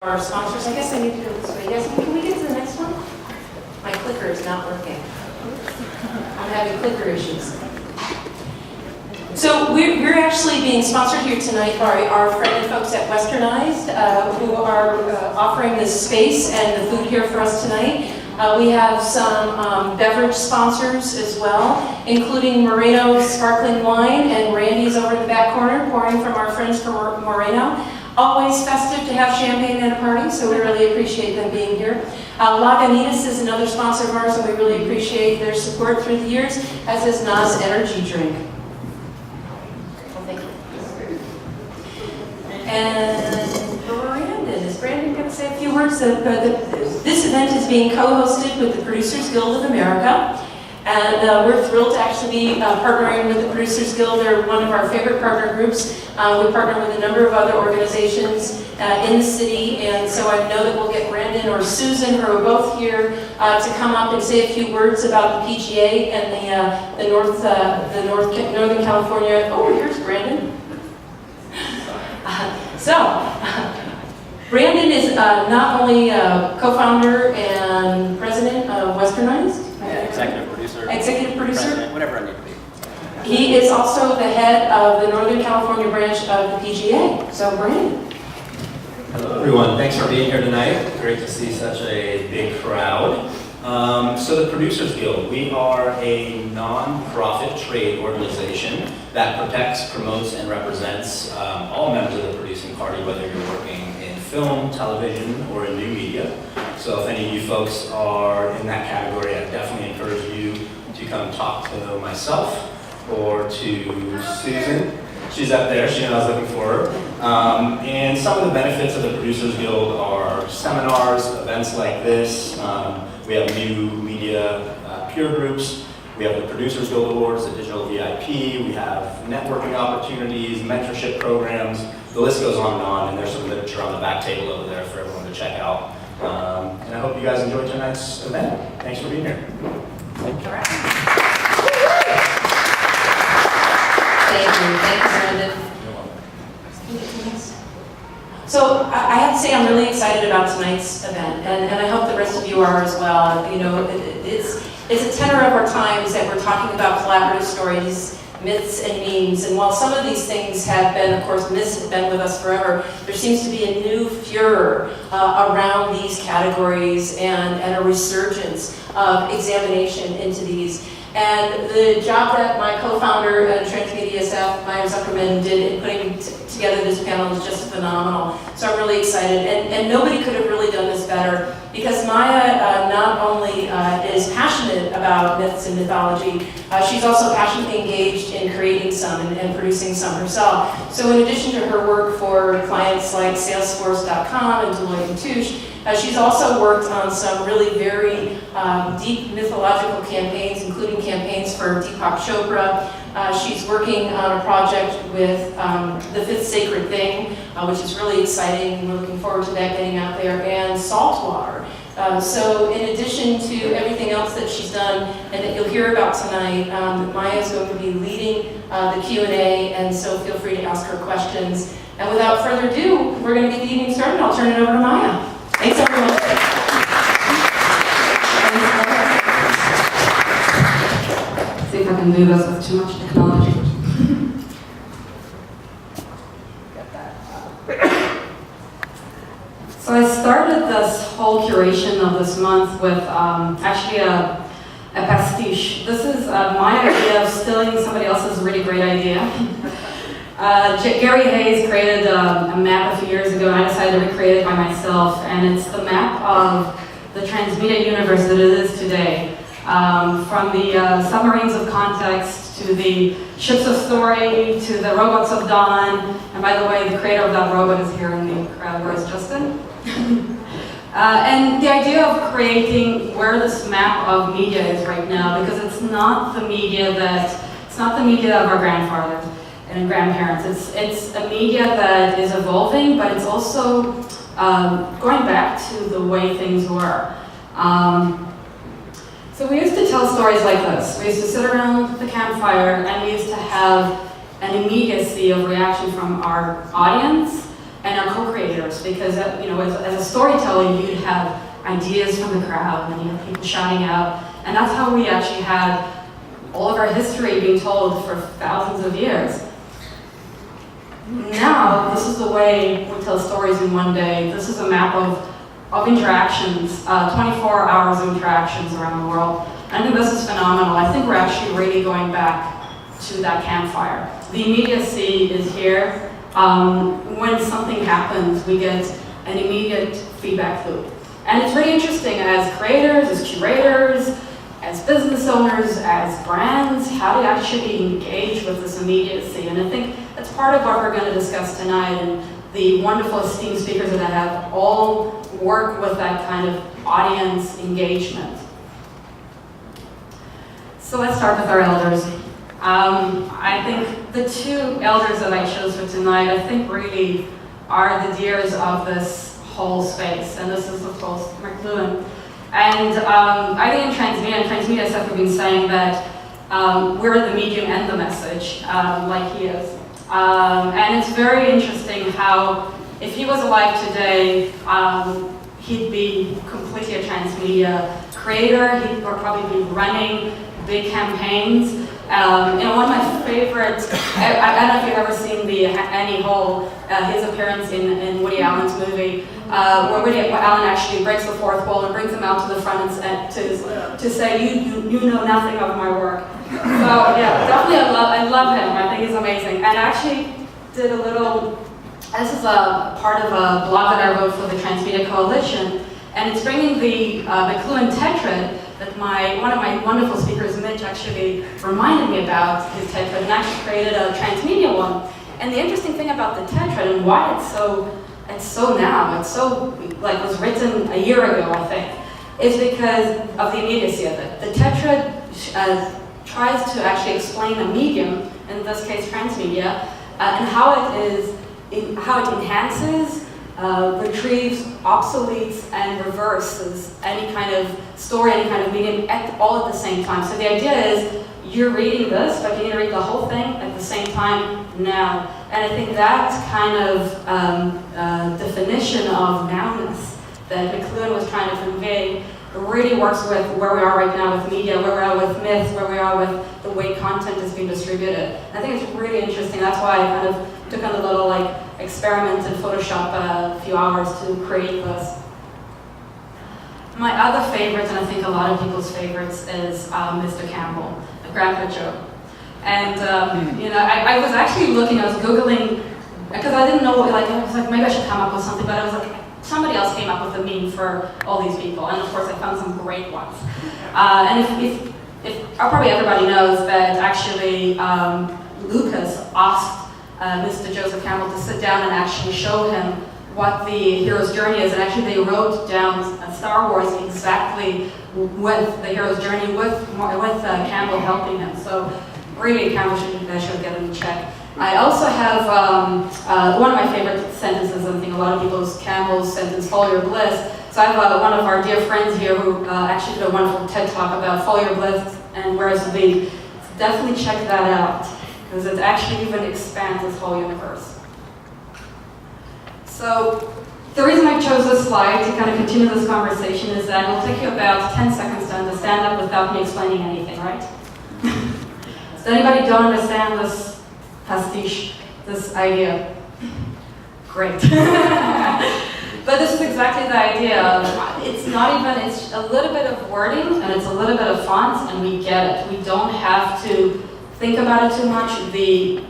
Our sponsors, I guess I need to go this way. Yes, can we get to the next one? My clicker is not working. I'm having clicker issues. So we're actually being sponsored here tonight by our friendly folks at Westernized, who are offering this space and the food here for us tonight. We have some beverage sponsors as well, including Moreno Sparkling Wine, and Randy's over in the back corner pouring from our friends from Moreno. Always festive to have champagne at a party, so we really appreciate them being here. Lagunitas is another sponsor of ours, and we really appreciate their support through the years, as is Nas Energy Drink. Well, thank you. And Brandon, is Brandon going to say a few words? This event is being co-hosted with the Producers Guild of America. And we're thrilled to actually be partnering with the Producers Guild. They're one of our favorite partner groups. We partner with a number of other organizations in the city, and so I know that we'll get Brandon or Susan, who are both here, to come up and say a few words about the PGA and the Northern California. Oh, here's Brandon. Brandon is not only co-founder and president of Westernized. Executive producer. President, whatever I need to be. He is also the head of the Northern California branch of the PGA. So, Brandon. Hello, everyone. Thanks for being here tonight. Great to see such a big crowd. So the Producers Guild, we are a non-profit trade organization that protects, promotes, and represents all members of the producing party, whether you're working in film, television, or in new media. So if any of you folks are in that category, I definitely encourage you to come talk to myself or to Susan. She's up there, she knows I was looking for her. And some of the benefits of the Producers Guild are seminars, events like this. We have new media peer groups. We have the Producers Guild Awards, the Digital VIP. We have networking opportunities, mentorship programs. The list goes on, and there's some literature on the back table over there for everyone to check out. And I hope you guys enjoyed tonight's event. Thanks for being here. Thank you, Brandon. So I have to say I'm really excited about tonight's event, and I hope the rest of you are as well. You know, it's a tenor of our times that we're talking about collaborative stories, myths and memes, and while some of these things have been, of course, myths have been with us forever, there seems to be a new furor around these categories and a resurgence of examination into these. And the job that my co-founder and Transmedia staff, Maya Zuckerman, did in putting together this panel is just phenomenal. So I'm really excited. And nobody could have really done this better, because Maya not only is passionate about myths and mythology, she's also passionately engaged in creating some and producing some herself. So in addition to her work for clients like Salesforce.com and Deloitte & Touche, she's also worked on some really very deep mythological campaigns, including campaigns for Deepak Chopra. She's working on a project with The Fifth Sacred Thing, which is really exciting. We're looking forward to that getting out there, and Saltwater. So in addition to everything else that she's done and that you'll hear about tonight, Maya is going to be leading the Q&A, and so feel free to ask her questions. And without further ado, we're going to get the evening started. I'll turn it over to Maya. Thanks, everyone. See if I can do this with too much technology. So I started this whole curation of this month with actually a pastiche. This is my idea of stealing somebody else's really great idea. Gary Hayes created a map a few years ago, and I decided to recreate it by myself, and it's the map of the Transmedia universe that it is today. From the submarines of context, to the ships of story, to the robots of dawn, and by the way, the creator of that robot is here in the crowd. Where is Justin? And the idea of creating where this map of media is right now, because it's not the media of our grandfathers and grandparents. It's a media that is evolving, but it's also going back to the way things were. So we used to tell stories like this. We used to sit around the campfire, and we used to have an immediacy of reaction from our audience and are co-creators, because as a storyteller, you'd have ideas from the crowd, and you have people shouting out, and that's how we actually had all of our history being told for thousands of years. Now, this is the way we tell stories in one day. This is a map of interactions, 24 hours of interactions around the world. I think this is phenomenal. I think we're actually really going back to that campfire. The immediacy is here. When something happens, we get an immediate feedback loop. And it's really interesting as creators, as curators, as business owners, as brands, how to actually engage with this immediacy. And I think that's part of what we're going to discuss tonight, and the wonderful esteemed speakers that I have all work with that kind of audience engagement. So let's start with our elders. I think the two elders that I chose for tonight, I think really are the dears of this whole space, and this is of course McLuhan. And I think in Transmedia, Seth has been saying that we're the medium and the message, like he is. And it's very interesting how, if he was alive today, he'd be completely a Transmedia creator. He'd probably be running big campaigns. One of my favorites, I don't know if you've ever seen the Annie Hall, his appearance in Woody Allen's movie, where Woody Allen actually breaks the fourth wall and brings him out to the front and to say, you know nothing of my work. So yeah, definitely I love him. I think he's amazing. And I actually did a little, this is a part of a blog that I wrote for the Transmedia Coalition, and it's bringing the McLuhan tetrad that one of my wonderful speakers, Mitch, actually reminded me about his tetrad, and actually created a Transmedia one. And the interesting thing about the tetrad and why it's so now, like was written a year ago, I think, is because of the immediacy of it. The tetrad tries to actually explain a medium, in this case Transmedia, and how it enhances, retrieves, obsoletes, and reverses any kind of story, any kind of medium, all at the same time. So the idea is, you're reading this, but you need to read the whole thing at the same time now. And I think that kind of definition of nowness that McLuhan was trying to convey really works with where we are right now with media, where we are with myths, where we are with the way content is being distributed. I think it's really interesting. That's why I kind of took on a little experiment in Photoshop a few hours to create this. My other favorite, and I think a lot of people's favorites, is Mr. Campbell, Grandpa Joe. And I was actually looking, I was Googling, because I didn't know, I was like, maybe I should come up with something, but I was like, somebody else came up with a meme for all these people, and of course I found some great ones. And if probably everybody knows that actually Lucas asked Mr. Joseph Campbell to sit down and actually show him what the hero's journey is, and actually they wrote down Star Wars exactly with the hero's journey, with Campbell helping him. So really, Campbell should get him in check. I also have one of my favorite sentences, I think a lot of people's Campbell's sentence, follow your bliss. So I have one of our dear friends here who actually did a wonderful TED talk about follow your bliss and where is the lead. So definitely check that out, because it actually even expands this whole universe. So the reason I chose this slide to kind of continue this conversation is that it'll take you about 10 seconds to understand that without me explaining anything, right? Does anybody don't understand this pastiche, this idea? Great. But this is exactly the idea. It's a little bit of wording and it's a little bit of font, and we get it. We don't have to think about it too much. The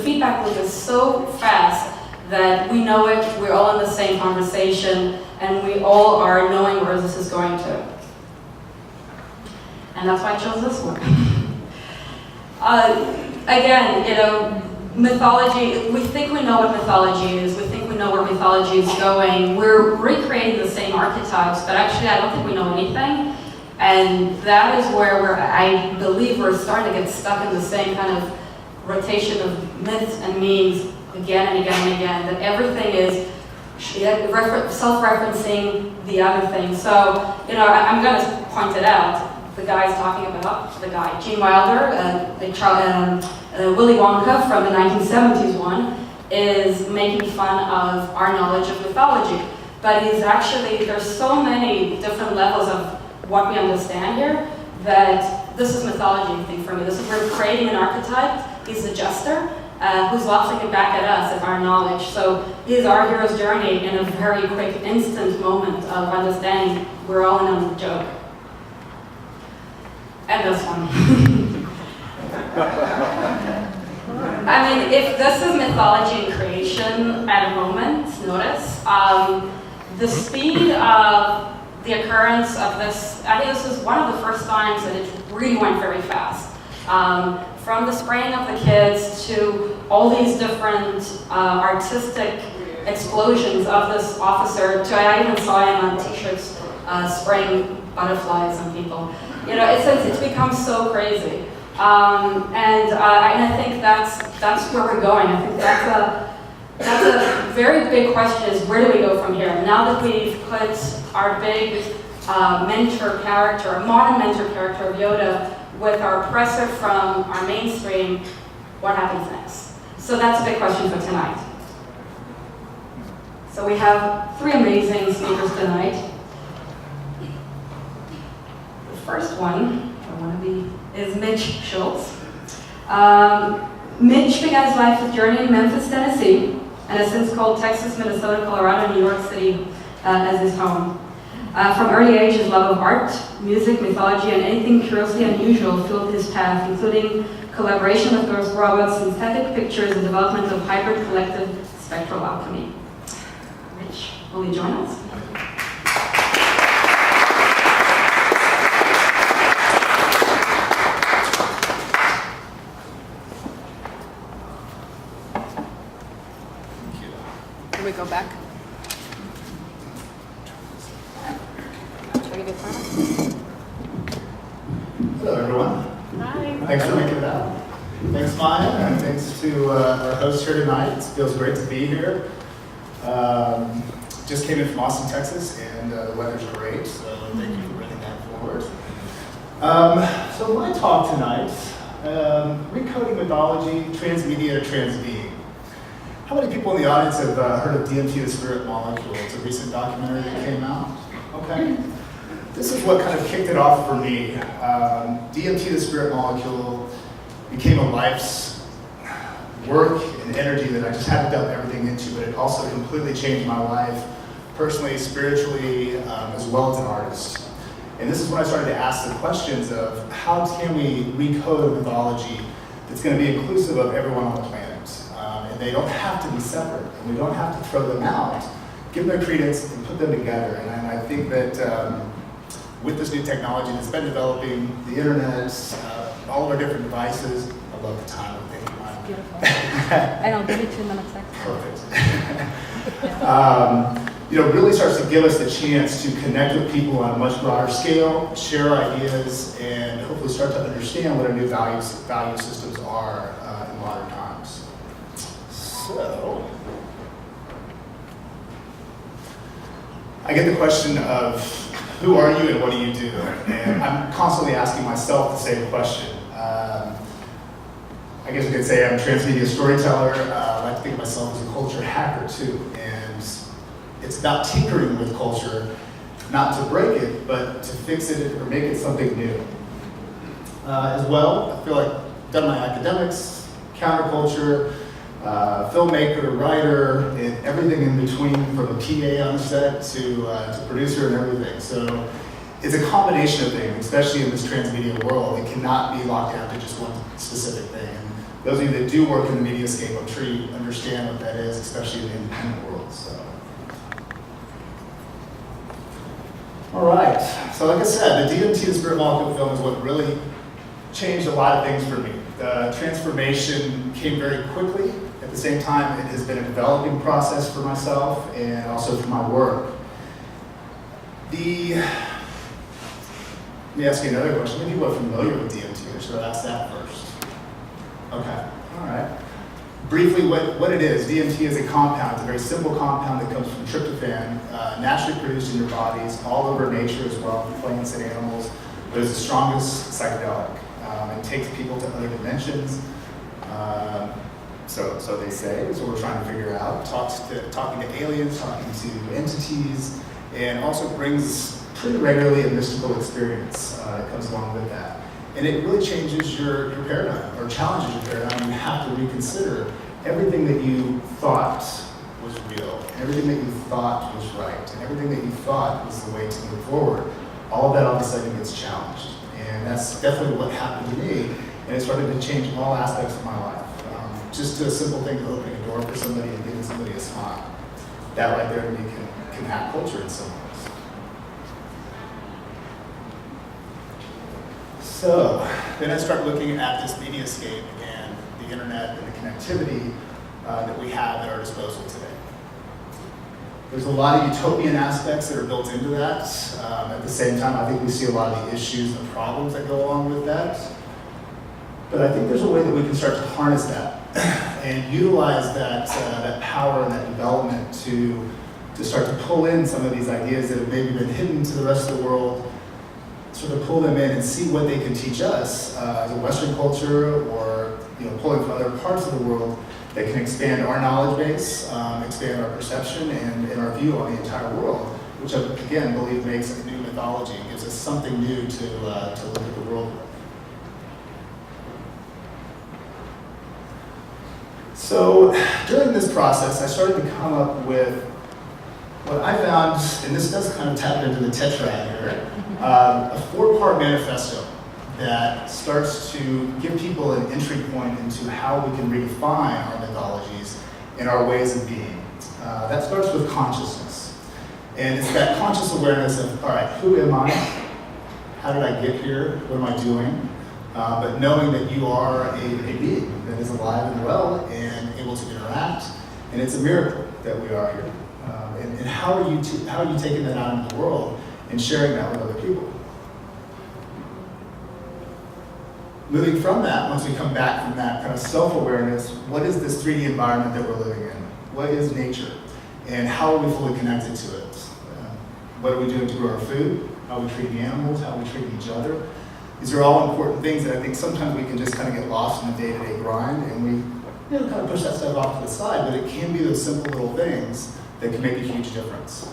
feedback loop is so fast that we know it, we're all in the same conversation, and we all are knowing where this is going to. And that's why I chose this one. Again, mythology, we think we know what mythology is, we think we know where mythology is going. We're recreating the same archetypes, but actually I don't think we know anything. And that is where I believe we're starting to get stuck in the same kind of rotation of myths and memes again and again and again, that everything is self-referencing the other thing. So, I'm going to point it out. The guy's talking about the guy, Gene Wilder, Willy Wonka from the 1970s one, is making fun of our knowledge of mythology. But he's actually, there's so many different levels of what we understand here that this is mythology, I think, for me. This is we're creating an archetype. He's the jester who's laughing back at us at our knowledge. So he's our hero's journey in a very quick, instant moment of understanding we're all in on the joke. And this one. I mean, if this is mythology and creation at a moment, notice, the speed of the occurrence of this, I think this was one of the first times that it really went very fast. From the spraying of the kids to all these different artistic explosions of this officer, to I even saw him on t-shirts spraying butterflies on people. You know, it's become so crazy. And I think that's where we're going. I think that's a very big question is where do we go from here? Now that we've put our big mentor character, a modern mentor character of Yoda with our oppressor from our mainstream, what happens next? So that's a big question for tonight. So we have 3 amazing speakers tonight. The first one, is Mitch Schultz. Mitch began his life journey in Memphis, Tennessee, and has since called Texas, Minnesota, Colorado, and New York City as his home. From early age, his love of art, music, mythology, and anything curiously unusual filled his path, including collaboration with Doris Roberts, synthetic pictures, and development of hybrid collective spectral alchemy. Mitch, will you join us? Can we go back? Should I give you a timer? Hello, everyone. Hi. Thanks for making it out. Thanks, Maya, and thanks to our host here tonight. It feels great to be here. Just came in from Austin, Texas, and the weather's great, so thank you for bringing that forward. So my talk tonight, recoding mythology, transmedia, transbeing. How many people in the audience have heard of DMT, the Spirit Molecule? It's a recent documentary that came out. Okay. This is what kind of kicked it off for me. DMT, the Spirit Molecule, became a life's work and energy that I just had to dump everything into, but it also completely changed my life, personally, spiritually, as well as an artist. And this is when I started to ask the questions of how can we recode a mythology that's going to be inclusive of everyone on the planet. And they don't have to be separate, and we don't have to throw them out. Give them credence and put them together. And I think that with this new technology that's been developing, the internet, all of our different devices, I love the time. Thank you, Maya. Beautiful. I know, give me 2 minutes extra. Perfect. Really starts to give us the chance to connect with people on a much broader scale, share ideas, and hopefully start to understand what our new value systems are in modern times. So, I get the question of who are you and what do you do? And I'm constantly asking myself the same question. I guess you could say I'm a transmedia storyteller. I like to think of myself as a culture hacker too. And it's about tinkering with culture, not to break it, but to fix it or make it something new. As well, I feel like I've done my academics, counterculture, filmmaker, writer, and everything in between, from a PA on the set to producer and everything. So it's a combination of things, especially in this transmedia world. It cannot be locked down to just one specific thing. And those of you that do work in the mediascape, I'm sure you understand what that is, especially in the independent world. So. All right, so like I said, the DMT, the Spirit Molecule film is what really changed a lot of things for me. The transformation came very quickly. At the same time, it has been a developing process for myself and also for my work. Let me ask you another question. How many people are familiar with DMT? Or should I ask that first? Okay, all right. Briefly, what it is, DMT is a compound. It's a very simple compound that comes from tryptophan, naturally produced in your bodies, all over nature as well, plants and animals, but it's the strongest psychedelic. It takes people to other dimensions. So they say, is what we're trying to figure out. Talking to aliens, talking to entities, and also brings pretty regularly a mystical experience that comes along with that. And it really changes your paradigm, or challenges your paradigm. You have to reconsider everything that you thought was real, and everything that you thought was right, and everything that you thought was the way to move forward. All of that all of a sudden gets challenged. And that's definitely what happened to me, and it started to change all aspects of my life. Just a simple thing of opening a door for somebody and giving somebody a smile. That right there to me can hack culture in some ways. So then I start looking at this mediascape and the internet and the connectivity that we have at our disposal today. There's a lot of utopian aspects that are built into that. At the same time, I think we see a lot of the issues and the problems that go along with that. But I think there's a way that we can start to harness that and utilize that power and that development to start to pull in some of these ideas that have maybe been hidden to the rest of the world, sort of pull them in and see what they can teach us as a Western culture, or pulling from other parts of the world that can expand our knowledge base, expand our perception and our view on the entire world, which I, again, believe makes a new mythology and gives us something new to look at the world with. So during this process, I started to come up with what I found, and this does kind of tap into the tetrad here, a 4-part manifesto that starts to give people an entry point into how we can redefine our mythologies and our ways of being. That starts with consciousness. And it's that conscious awareness of, all right, who am I? How did I get here? What am I doing? But knowing that you are a being that is alive and well and able to interact, and it's a miracle that we are here. And how are you taking that out into the world and sharing that with other people? Moving from that, once we come back from that kind of self-awareness, what is this 3D environment that we're living in? What is nature? And how are we fully connected to it? What are we doing to grow our food? How are we treating animals? How are we treating each other? These are all important things that I think sometimes we can just kind of get lost in the day-to-day grind, and we kind of push that stuff off to the side, but it can be those simple little things that can make a huge difference.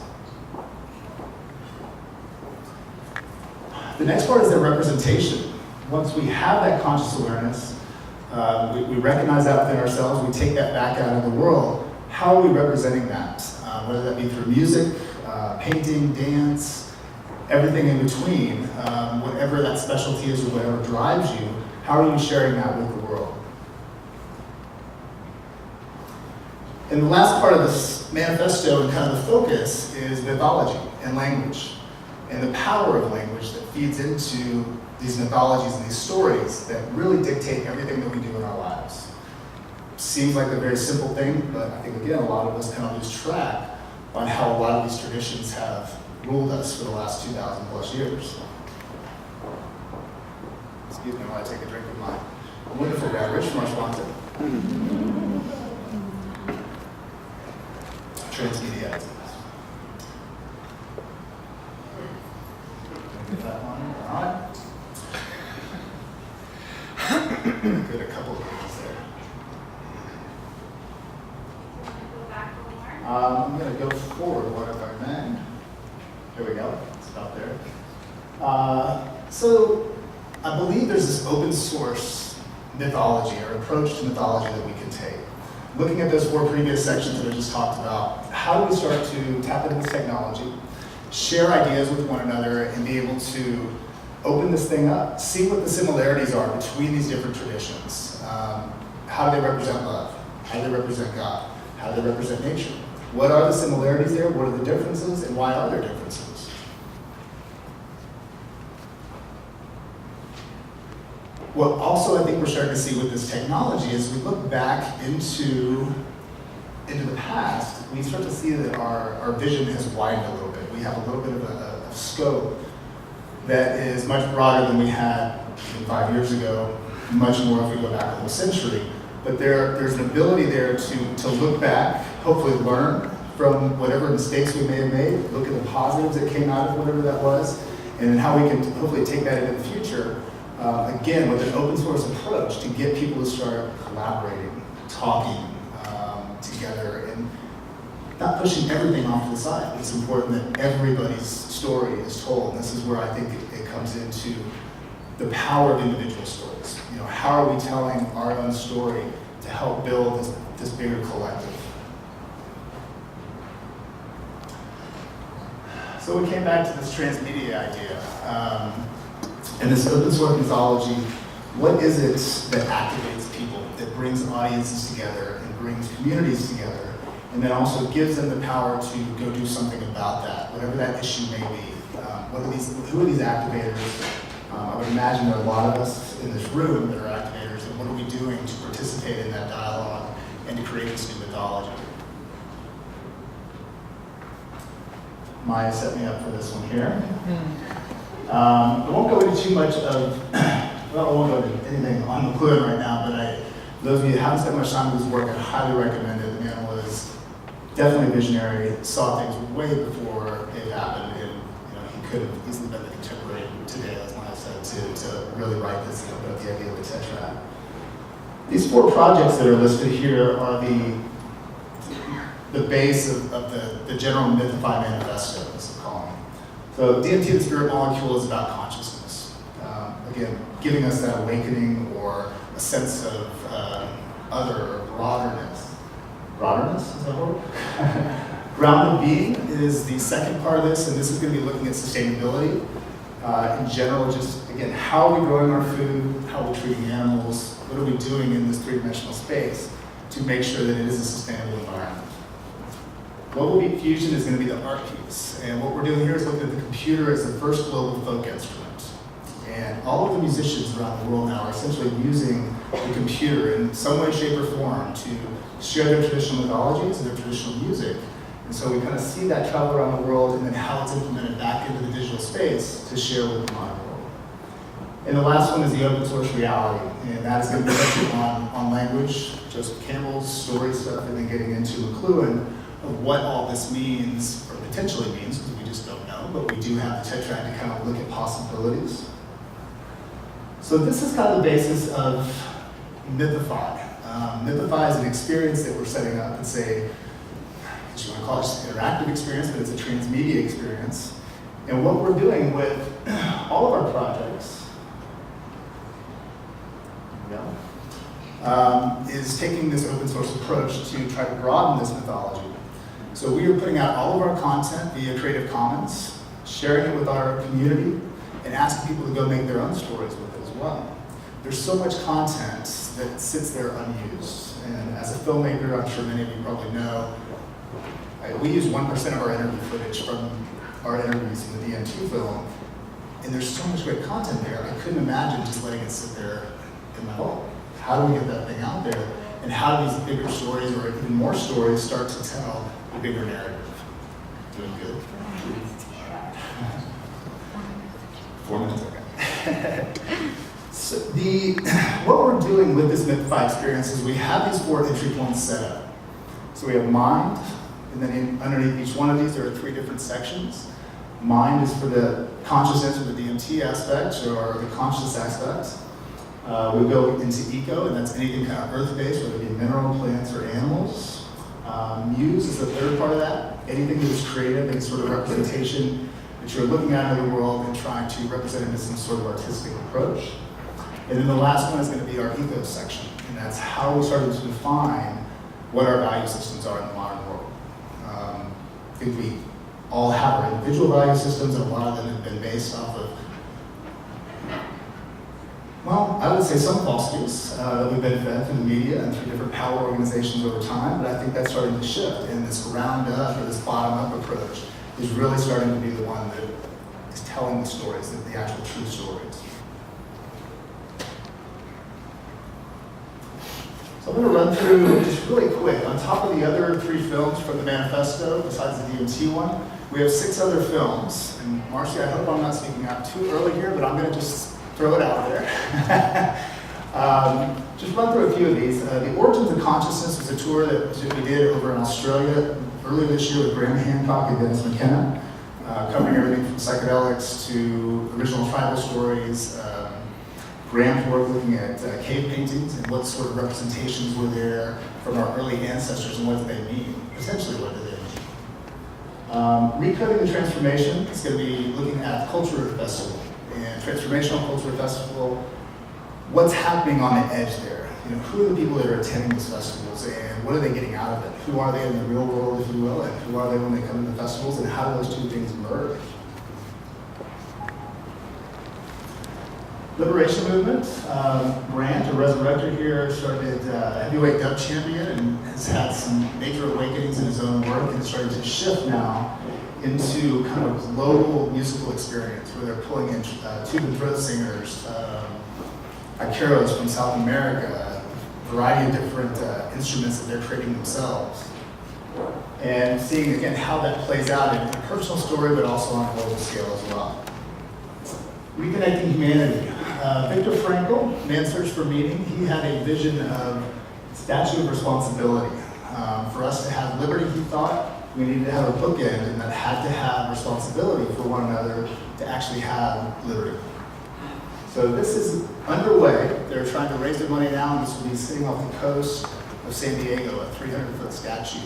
The next part is their representation. Once we have that conscious awareness, we recognize that within ourselves, we take that back out in the world. How are we representing that? Whether that be through music, painting, dance, everything in between, whatever that specialty is or whatever drives you, how are you sharing that with the world? And the last part of this manifesto and kind of the focus is mythology and language, and the power of language that feeds into these mythologies and these stories that really dictate everything that we do in our lives. Seems like a very simple thing, but I think, again, a lot of us kind of lose track on how a lot of these traditions have ruled us for the last 2,000 plus years. Excuse me while I take a drink of my wonderful beverage from our sponsor. Transmedia. Get that one. All right. Good, a couple of things there. I'm going to go forward one if I may. There we go. Stop there. So I believe there's this open source mythology or approach to mythology that we can take. Looking at those 4 previous sections that I just talked about, how do we start to tap into this technology, share ideas with one another, and be able to open this thing up, see what the similarities are between these different traditions. How do they represent love? How do they represent God? How do they represent nature? What are the similarities there? What are the differences? And why are there differences? What also I think we're starting to see with this technology is we look back into the past, we start to see that our vision has widened a little bit. We have a little bit of a scope that is much broader than we had even 5 years ago, much more if we go back a whole century. But there's an ability there to look back, hopefully learn from whatever mistakes we may have made, look at the positives that came out of whatever that was, and then how we can hopefully take that into the future, again, with an open source approach to get people to start collaborating talking together, and not pushing everything off to the side. It's important that everybody's story is told. And this is where I think it comes into the power of individual stories. You know, how are we telling our own story to help build this bigger collective? So we came back to this transmedia idea. And this open source mythology, what is it that activates people, that brings audiences together and brings communities together, and then also gives them the power to go do something about that, whatever that issue may be. Who are these activators? I would imagine there are a lot of us in this room that are activators, and what are we doing to participate in that dialogue and to create this new mythology? Maya set me up for this one here. I won't go into too much of, well, I won't go into anything on McLuhan right now, but those of you that haven't spent much time with his work, I highly recommend it. The man was definitely visionary, saw things way before it happened, and he could have easily been the contemporary today, as Maya said, to really write this about the idea of a tetrad. These 4 projects that are listed here are the base of the general Mythify Manifesto, as we call them. So DMT, the spirit molecule, is about consciousness. Again, giving us that awakening or a sense of other or broaderness. Broaderness, is that a word? Grounded being is the second part of this, and this is going to be looking at sustainability. In general, just, again, how are we growing our food, how are we treating animals, what are we doing in this 3-dimensional space to make sure that it is a sustainable environment. Global Beat Fusion is going to be the art piece, and what we're doing here is looking at the computer as the first global folk instrument. And all of the musicians around the world now are essentially using the computer in some way, shape, or form to share their traditional mythologies and their traditional music. And so we kind of see that travel around the world and then how it's implemented back into the digital space to share with the modern world. And the last one is the open source reality, and that is going to be focused on language, Joseph Campbell's story stuff, and then getting into McLuhan of what all this means, or potentially means, because we just don't know, but we do have the tetrad to kind of look at possibilities. So this is kind of the basis of Mythify. Mythify is an experience that we're setting up. It's you want to call it an interactive experience, but it's a transmedia experience. And what we're doing with all of our projects is taking this open source approach to try to broaden this mythology. So we are putting out all of our content via Creative Commons, sharing it with our community, and asking people to go make their own stories with it as well. There's so much content that sits there unused. And as a filmmaker, I'm sure many of you probably know, we use 1% of our interview footage from our interviews in the DMT film, and there's so much great content there, I couldn't imagine just letting it sit there in my hole. How do we get that thing out there? And how do these bigger stories, or even more stories, start to tell a bigger narrative? Doing good? 4 minutes, okay. So what we're doing with this Mythify experience is we have these 4 entry points set up. So we have mind, and then underneath each one of these there are 3 different sections. Mind is for the consciousness, or the DMT aspect, or the conscious aspect. We go into eco, and that's anything kind of earth-based, whether it be mineral, plants, or animals. Muse is the 3rd part of that. Anything that is creative, any sort of representation that you're looking at in the world and trying to represent it in some sort of artistic approach. And then the last one is going to be our ethos section, and that's how we started to define what our value systems are in the modern world. I think we all have our individual value systems, and a lot of them have been based off of, well, I would say some falsities that we've been fed through the media and through different power organizations over time, but I think that's starting to shift, and this ground-up or this bottom-up approach is really starting to be the one that is telling the stories, the actual true stories. So I'm going to run through just really quick. On top of the other 3 films from the manifesto, besides the DMT one, we have 6 other films. And Marcy, I hope I'm not speaking out too early here, but I'm going to just throw it out there. Just run through a few of these. The Origins of Consciousness was a tour that we did over in Australia earlier this year with Graham Hancock and Dennis McKenna, covering everything from psychedelics to original tribal stories. Grant work looking at cave paintings and what sort of representations were there from our early ancestors and what did they mean? Potentially, what did they mean? Recoding the Transformation is going to be looking at Culture Festival and Transformational Culture Festival. What's happening on the edge there? You know, who are the people that are attending these festivals and what are they getting out of it? Who are they in the real world, if you will, and who are they when they come to the festivals, and how do those two things merge? Liberation movement. Bryant, a resurrector here, started heavyweight dub champion and has had some major awakenings in his own work and is starting to shift now into kind of global musical experience where they're pulling in tube and throat singers, Icaros from South America, a variety of different instruments that they're creating themselves. And seeing again how that plays out in a personal story but also on a global scale as well. Reconnecting humanity. Viktor Frankl, Man's Search for Meaning, he had a vision of statue of responsibility. For us to have liberty, he thought, we needed to have a bookend and that had to have responsibility for one another to actually have liberty. So this is underway. They're trying to raise their money now, and this will be sitting off the coast of San Diego, a 300-foot statue,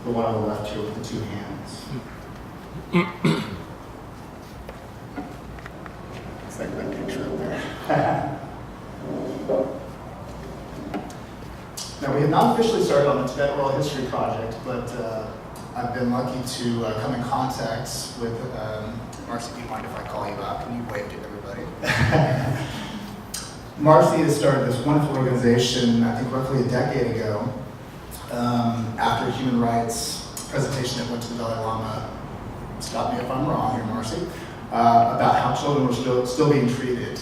the one on the left here with the two hands. It's like that picture up there. Now, we have not officially started on the Tibet Oral History Project, but I've been lucky to come in contact with, Marcy, do you mind if I call you out? Can you wave to everybody? Marcy has started this wonderful organization, I think roughly a decade ago, after a human rights presentation that went to the Dalai Lama. Stop me if I'm wrong here, Marcy. About how children were still being treated in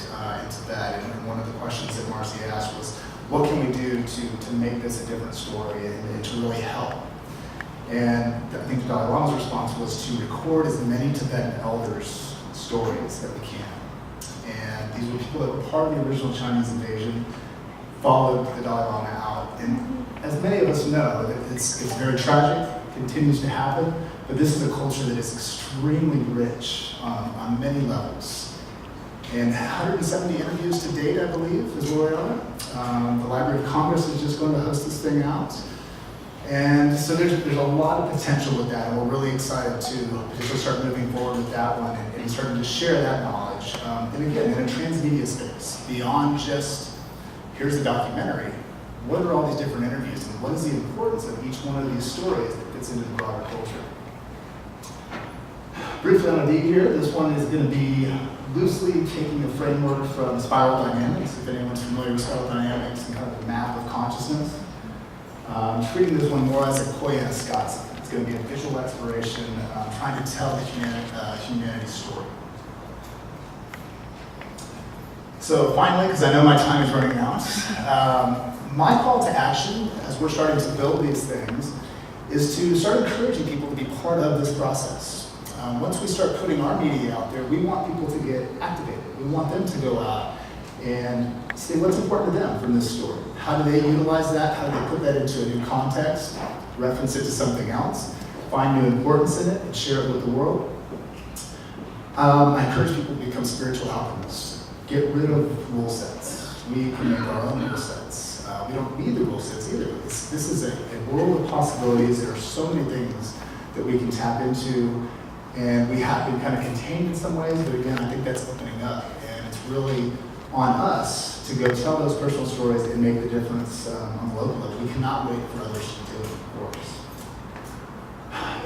Tibet. And one of the questions that Marcy asked was, what can we do to make this a different story and to really help? And I think the Dalai Lama's response was to record as many Tibetan elders' stories that we can. And these were people that were part of the original Chinese invasion, followed the Dalai Lama out. And as many of us know, that it's very tragic, continues to happen, but this is a culture that is extremely rich on many levels. And 170 interviews to date, I believe, is where we are. The Library of Congress is just going to host this thing out. And so there's a lot of potential with that, and we're really excited to potentially start moving forward with that one and starting to share that knowledge. And again, in a transmedia space, beyond just, here's a documentary, what are all these different interviews, and what is the importance of each one of these stories that fits into the broader culture? Briefly on a deed here, this one is going to be loosely taking the framework from spiral dynamics, if anyone's familiar with spiral dynamics and kind of the map of consciousness. I'm treating this one more as a koyaanisqatsi. It's going to be a visual exploration, trying to tell the humanity story. So finally, because I know my time is running out, my call to action as we're starting to build these things is to start encouraging people to be part of this process. Once we start putting our media out there, we want people to get activated. We want them to go out and see what's important to them from this story. How do they utilize that? How do they put that into a new context, reference it to something else, find new importance in it, and share it with the world? I encourage people to become spiritual alchemists. Get rid of rule sets. We can make our own rule sets. We don't need the rule sets either. This is a world of possibilities. There are so many things that we can tap into, and we have been kind of contained in some ways, but again, I think that's opening up, and it's really on us to go tell those personal stories and make the difference on the local level. We cannot wait for others to do it, of course.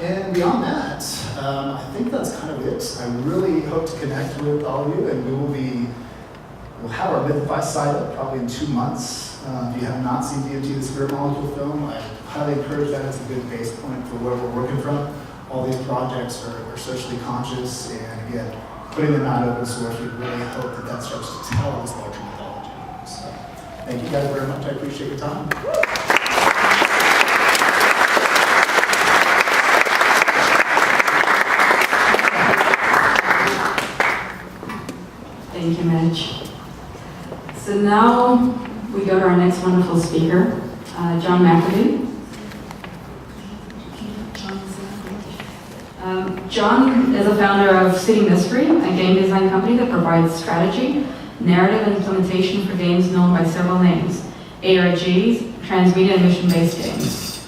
And beyond that, I think that's kind of it. I really hope to connect with all of you, and we'll have our Mythify site up probably in 2 months. If you have not seen DMT, the Spirit Molecule film, I highly encourage that as a good base point for where we're working from. All these projects are socially conscious, and again, putting them out open source, we really hope that starts to tell this larger mythology. So, thank you guys very much. I appreciate your time. Thank you, Mitch. So now we go to our next wonderful speaker, John McAfee. John is a founder of City Mystery, a game design company that provides strategy, narrative and implementation for games known by several names, ARGs, transmedia, and mission-based games.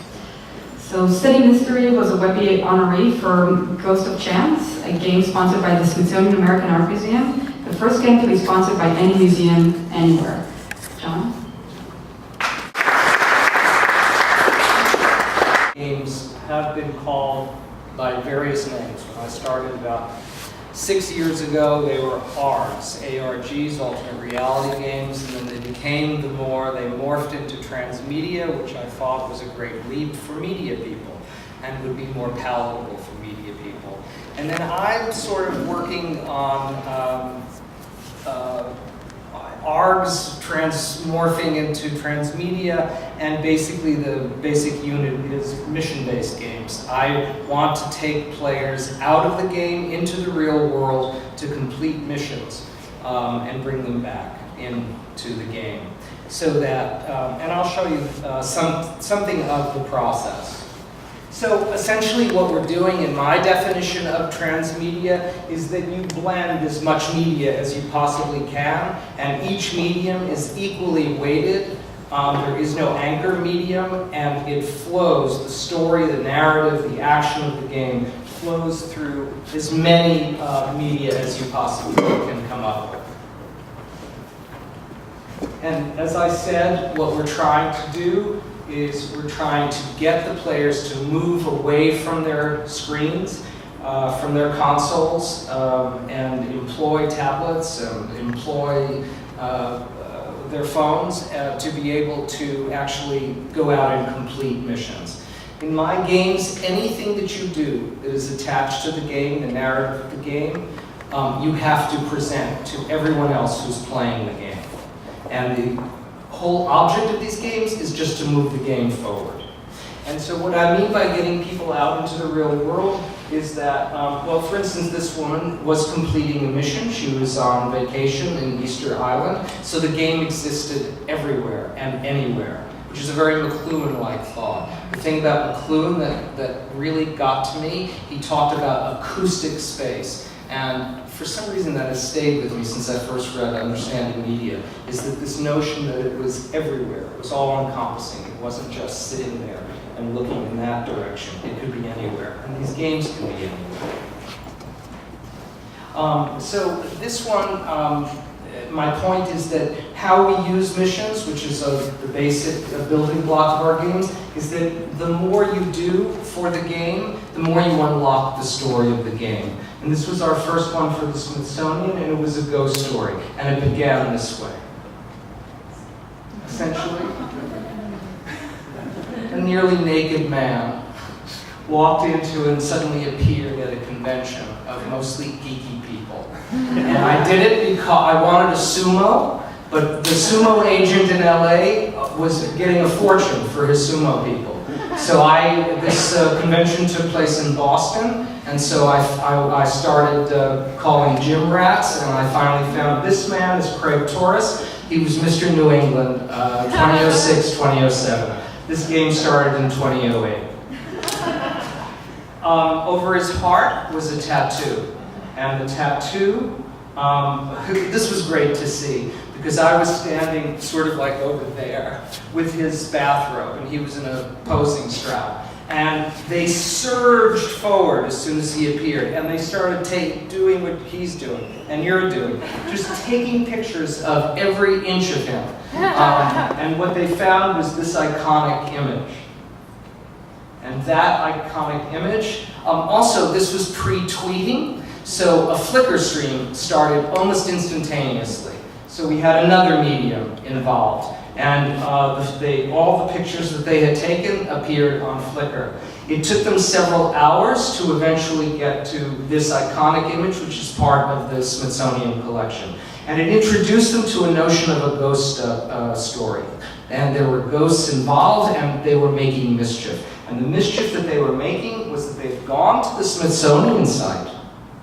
So City Mystery was a Webby honoree for Ghost of Chance, a game sponsored by the Smithsonian American Art Museum, the first game to be sponsored by any museum anywhere. John? Games have been called by various names. When I started about 6 years ago, they were ARGs, ARGs, alternate reality games, and then they became they morphed into Transmedia, which I thought was a great leap for media people and would be more palatable for media people. And then I'm sort of working on ARGs transmorphing into Transmedia, and basically the basic unit is mission-based games. I want to take players out of the game into the real world to complete missions and bring them back into the game. So that, and I'll show you something of the process. So essentially what we're doing in my definition of transmedia is that you blend as much media as you possibly can, and each medium is equally weighted. There is no anchor medium, and it flows. The story, the narrative, the action of the game flows through as many media as you possibly can come up with. And as I said, what we're trying to do is we're trying to get the players to move away from their screens, from their consoles, and employ tablets and employ their phones to be able to actually go out and complete missions. In my games, anything that you do that is attached to the game, the narrative of the game, you have to present to everyone else who's playing the game. And the whole object of these games is just to move the game forward. And so what I mean by getting people out into the real world is that, well, for instance, this woman was completing a mission. She was on vacation in Easter Island, so the game existed everywhere and anywhere, which is a very McLuhan-like thought. The thing about McLuhan that really got to me, he talked about acoustic space. And for some reason that has stayed with me since I first read Understanding Media, is that this notion that it was everywhere, it was all-encompassing, it wasn't just sitting there and looking in that direction, it could be anywhere, and these games can be anywhere. So this one, my point is that how we use missions, which is the basic building block of our games, is that the more you do for the game, the more you unlock the story of the game. And this was our first one for the Smithsonian, and it was a ghost story. And it began this way. Essentially, a nearly naked man walked into and suddenly appeared at a convention of mostly geeky people. And I did it because I wanted a sumo, but the sumo agent in LA was getting a fortune for his sumo people. So this convention took place in Boston, and so I started calling gym rats, and I finally found this man is Craig Torres. He was Mr. New England, 2006, 2007. This game started in 2008. Over his heart was a tattoo, and the tattoo, this was great to see, because I was standing sort of like over there with his bathrobe, and he was in a posing strap. And they surged forward as soon as he appeared, and they started doing what he's doing, and you're doing, just taking pictures of every inch of him. And what they found was this iconic image. And that iconic image, also this was pre-tweeting, so a Flickr stream started almost instantaneously. So we had another medium involved. And all the pictures that they had taken appeared on Flickr. It took them several hours to eventually get to this iconic image, which is part of the Smithsonian collection. And it introduced them to a notion of a ghost story. And there were ghosts involved, and they were making mischief. And the mischief that they were making was that they'd gone to the Smithsonian site,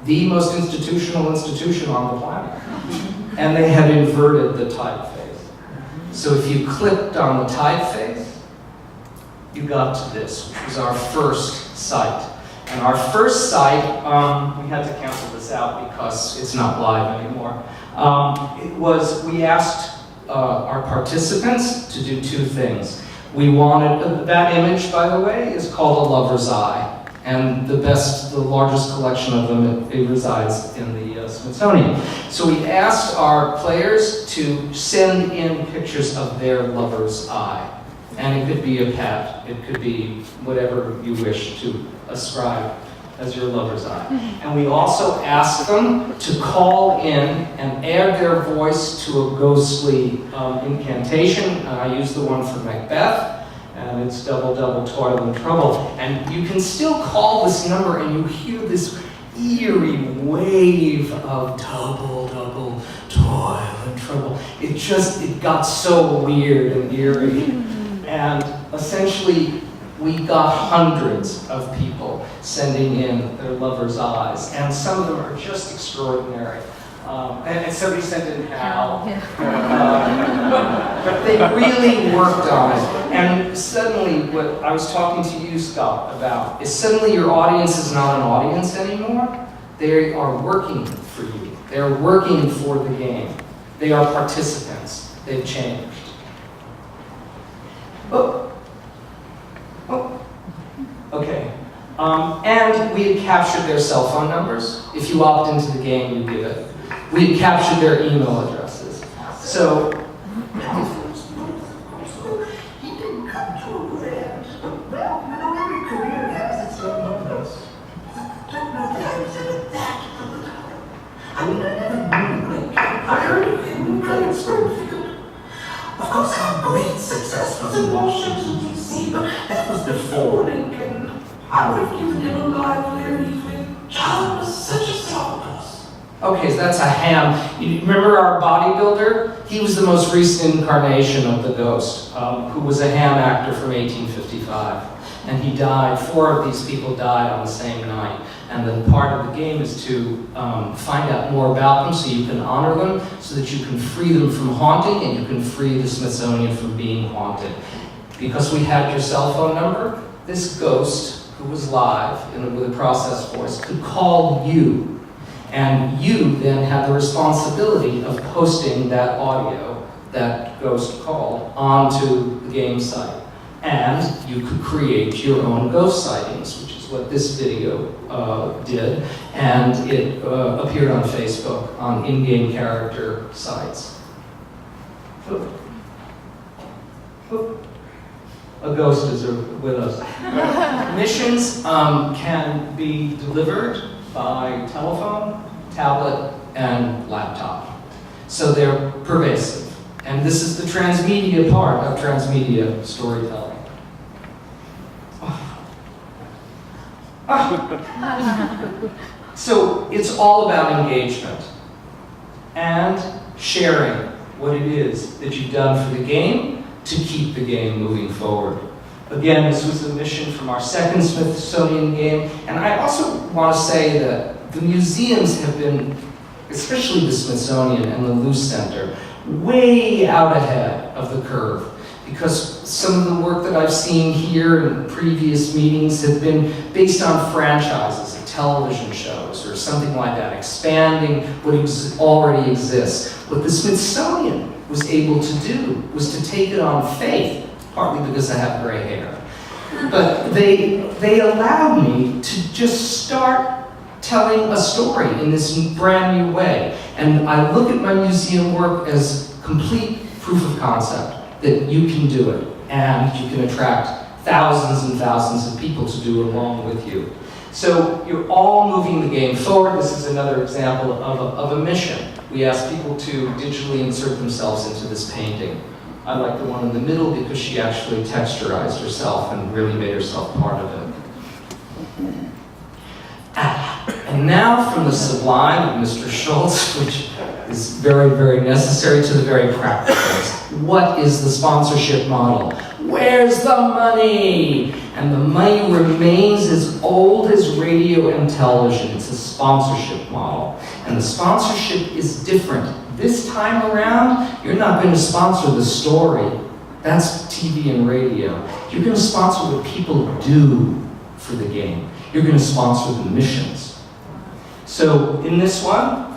the most institutional institution on the planet, and they had inverted the typeface. So if you clicked on the typeface, you got to this, which was our first site. And our first site, we had to cancel this out because it's not live anymore. We asked our participants to do two things. We wanted, that image, by the way, is called a lover's eye. And the largest collection of them, it resides in the Smithsonian. So we asked our players to send in pictures of their lover's eye. And it could be a pet, it could be whatever you wish to ascribe as your lover's eye. And we also asked them to call in and add their voice to a ghostly incantation. I used the one for Macbeth, and it's double, double, toil and trouble. And you can still call this number and you hear this eerie wave of double, double, toil and trouble. It got so weird and eerie. And essentially, we got hundreds of people sending in their lover's eyes, and some of them are just extraordinary. And somebody sent in Hal. But they really worked on it. And suddenly, what I was talking to you, Scott, about, is suddenly your audience is not an audience anymore. They are working for you. They're working for the game. They are participants. They've changed. Okay. And we had captured their cell phone numbers. If you opt into the game, you give it. We had captured their email addresses. So, I heard it in Bryant. Of course, our great success was in Washington, D.C., but that was before Lincoln. I would have given him a life there evening. John was such a softness. okay, so that's a ham. You remember our bodybuilder? He was the most recent incarnation of the ghost, who was a ham actor from 1855. And he died, 4 of these people died on the same night. And then part of the game is to find out more about them so you can honor them, so that you can free them from haunting and you can free the Smithsonian from being haunted. Because we had your cell phone number, this ghost, who was live with a processed voice, could call you. And you then had the responsibility of posting that audio, that ghost called, onto the game site. And you could create your own ghost sightings, which is what this video did. And it appeared on Facebook on in-game character sites. A ghost is with us. Missions can be delivered by telephone, tablet, and laptop. So they're pervasive. And this is the transmedia part of transmedia storytelling. So it's all about engagement and sharing what it is that you've done for the game to keep the game moving forward. Again, this was a mission from our second Smithsonian game, and I also want to say that the museums have been, especially the Smithsonian and the Luce Center, way out ahead of the curve. Because some of the work that I've seen here in previous meetings have been based on franchises of television shows or something like that, expanding what already exists. What the Smithsonian was able to do was to take it on faith, partly because I have gray hair. But they allowed me to just start telling a story in this brand new way. And I look at my museum work as complete proof of concept that you can do it, and you can attract thousands and thousands of people to do along with you. So you're all moving the game forward. This is another example of a mission. We ask people to digitally insert themselves into this painting. I like the one in the middle because she actually texturized herself and really made herself part of it. And now from the sublime of Mr. Schultz, which is very, very necessary, to the very practical. What is the sponsorship model? Where's the money? And the money remains as old as radio and television. It's a sponsorship model. And the sponsorship is different. This time around, you're not going to sponsor the story. That's TV and radio. You're going to sponsor what people do for the game. you're going to sponsor the missions. So in this one,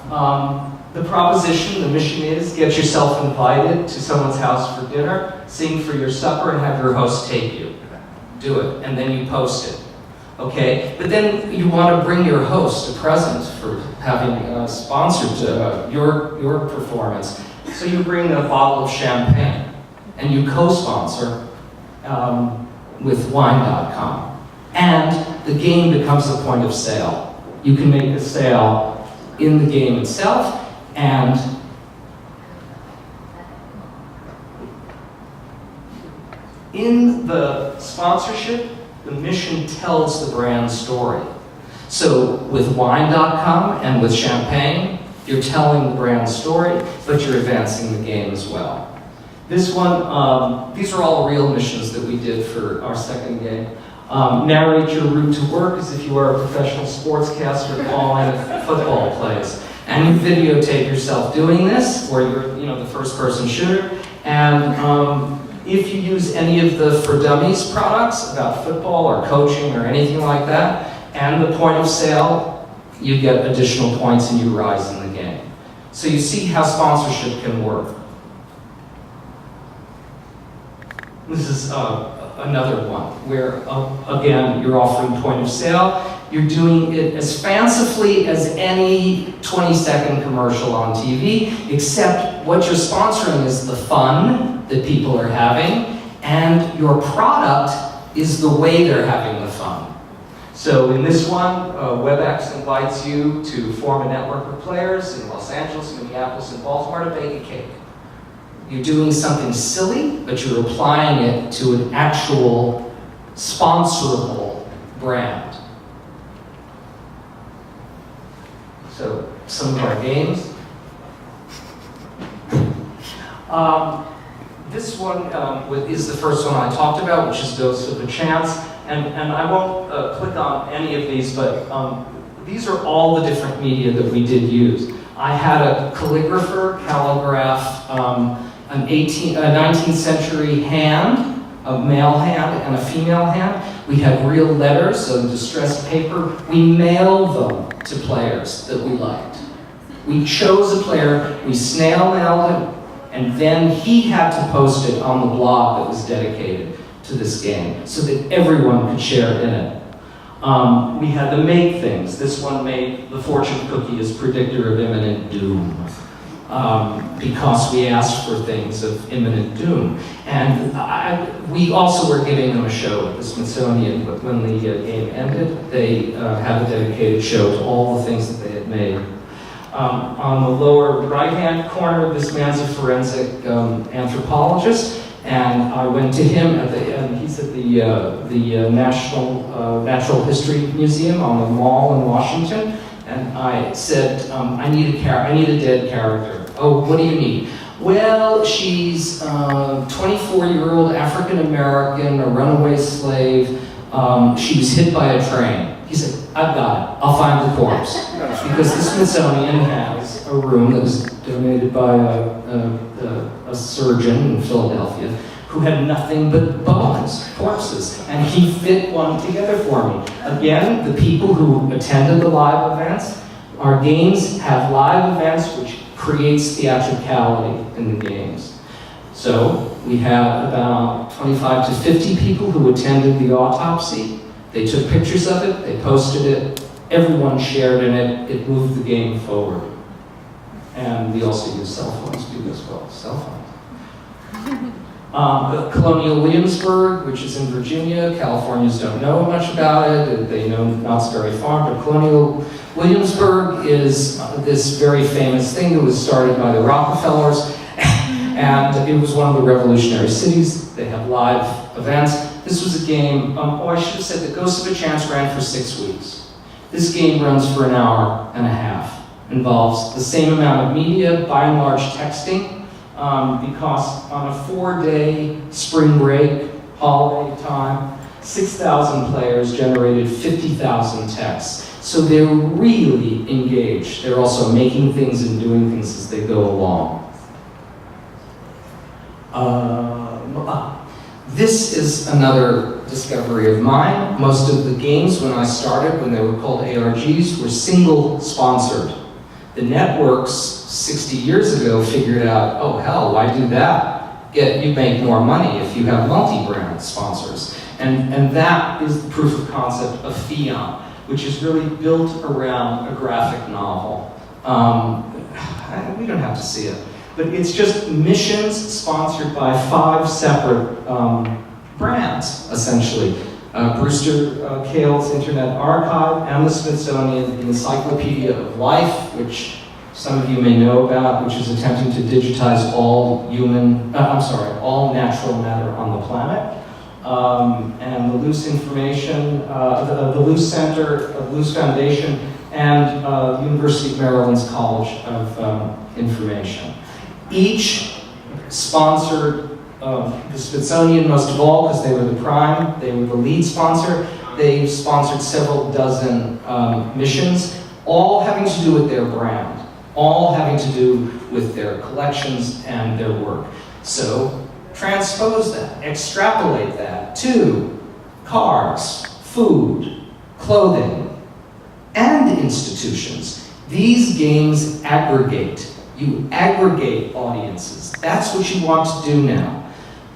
the proposition, the mission is get yourself invited to someone's house for dinner, sing for your supper, and have your host take you. Do it, and then you post it. Okay, but then you want to bring your host a present for having sponsored your performance. So you bring a bottle of champagne, and you co-sponsor with wine.com. And the game becomes a point of sale. You can make a sale in the game itself, and in the sponsorship, the mission tells the brand story. So with wine.com and with champagne, you're telling the brand story, but you're advancing the game as well. This one, these are all real missions that we did for our second game. Narrate your route to work as if you are a professional sportscaster calling football plays. And you videotape yourself doing this, or you're the first-person shooter. And if you use any of the For Dummies products about football or coaching or anything like that, and the point of sale, you get additional points and you rise in the game. So you see how sponsorship can work. This is another one where, again, you're offering point of sale. You're doing it as fancifully as any 20-second commercial on TV, except what you're sponsoring is the fun that people are having, and your product is the way they're having the fun. So in this one, WebEx invites you to form a network of players in Los Angeles, Minneapolis, and Baltimore to bake a cake. You're doing something silly, but you're applying it to an actual sponsorable brand. So some of our games. This one is the first one I talked about, which is Dose of a Chance. And I won't click on any of these, but these are all the different media that we did use. I had a calligrapher calligraph an 19th century hand, a male hand and a female hand. We had real letters of distressed paper. We mailed them to players that we liked. We chose a player, we snail mailed him, and then he had to post it on the blog that was dedicated to this game so that everyone could share in it. We had to make things. This one made the fortune cookie as predictor of imminent doom. Because we asked for things of imminent doom. And we also were giving them a show at the Smithsonian, but when the game ended, they had a dedicated show to all the things that they had made. On the lower right-hand corner, this man's a forensic anthropologist, and I went to him he's at the National Natural History Museum on the Mall in Washington. And I said, I need a dead character. Oh, what do you need? Well, she's a 24-year-old African-American, a runaway slave. She was hit by a train. He said, I've got it. I'll find the corpse. Because the Smithsonian has a room that was donated by a surgeon in Philadelphia who had nothing but bones, corpses, and he fit one together for me. Again, the people who attended the live events, our games have live events which creates theatricality in the games. So we had about 25 to 50 people who attended the autopsy. They took pictures of it, they posted it, everyone shared in it, it moved the game forward. And we also use cell phones too as well, cell phones. Colonial Williamsburg, which is in Virginia. Californians don't know much about it. They know Knott's Berry Farm, but Colonial Williamsburg is this very famous thing that was started by the Rockefellers, and it was one of the revolutionary cities. They have live events. This was a game, I should have said that Ghost of a Chance ran for 6 weeks. This game runs for an hour and a half. Involves the same amount of media, by and large texting, because on a 4-day spring break, holiday time, 6,000 players generated 50,000 texts. So they're really engaged. They're also making things and doing things as they go along. This is another discovery of mine. Most of the games when I started, when they were called ARGs, were single sponsored. The networks 60 years ago figured out, oh hell, why do that? You make more money if you have multi-brand sponsors. And that is the proof of concept of Fion, which is really built around a graphic novel. We don't have to see it, but it's just missions sponsored by 5 separate brands, essentially. Brewster Kahl's Internet Archive and the Smithsonian Encyclopedia of Life, which some of you may know about, which is attempting to digitize all natural matter on the planet. And the Luce Information, the Luce Center, Luce Foundation, and University of Maryland's College of Information. Each sponsored the Smithsonian most of all, because they were the prime, they were the lead sponsor. They sponsored several dozen missions, all having to do with their brand, all having to do with their collections and their work. So transpose that, extrapolate that to cars, food, clothing, and institutions. These games aggregate. You aggregate audiences. That's what you want to do now.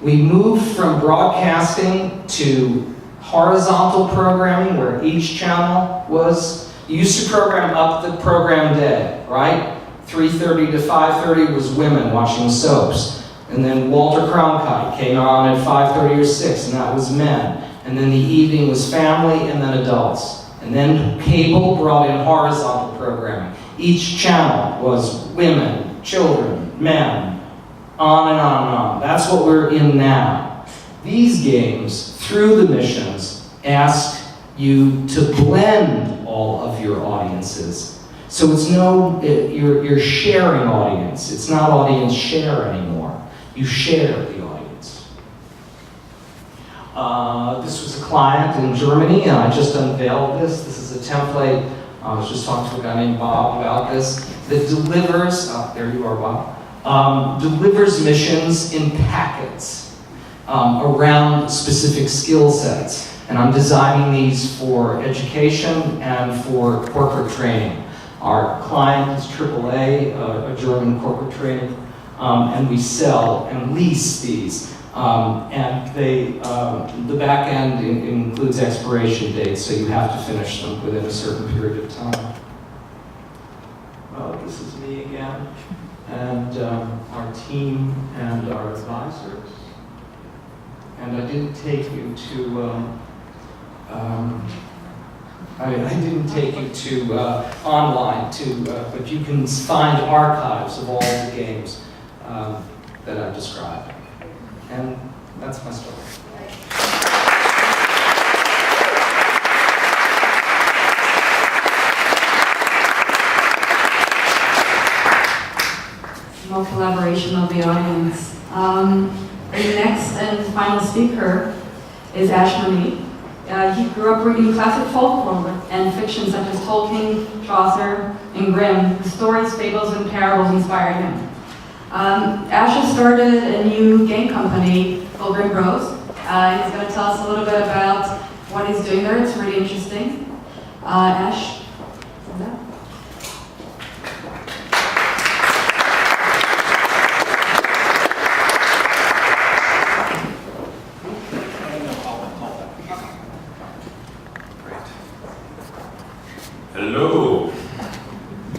We moved from broadcasting to horizontal programming, where each channel was, you used to program up the program day, right? 3:30 to 5:30 was women watching soaps. And then Walter Cronkite came on at 5:30 or 6, and that was men. And then the evening was family, and then adults. And then cable brought in horizontal programming. Each channel was women, children, men, on and on and on. That's what we're in now. These games, through the missions, ask you to blend all of your audiences. So it's you're sharing audience. It's not audience share anymore. You share the audience. This was a client in Germany, and I just unveiled this. This is a template. I was just talking to a guy named Bob about this, that delivers, there you are, Bob, delivers missions in packets around specific skill sets. And I'm designing these for education and for corporate training. Our client is AAA, a German corporate training, and we sell and lease these. And the back end includes expiration dates, so you have to finish them within a certain period of time. This is me again, and our team and our advisors. And I didn't take you to, I didn't take you to online, but you can find archives of all the games that I've described. And that's my story. More collaboration of the audience. The next and final speaker is Ash Marie. He grew up reading classic folklore and fiction such as Tolkien, Chaucer, and Grimm. The stories, fables, and parables inspired him. Ash has started a new game company called Grimm Bros. He's going to tell us a little bit about what he's doing there. It's really interesting. Ash? Hello.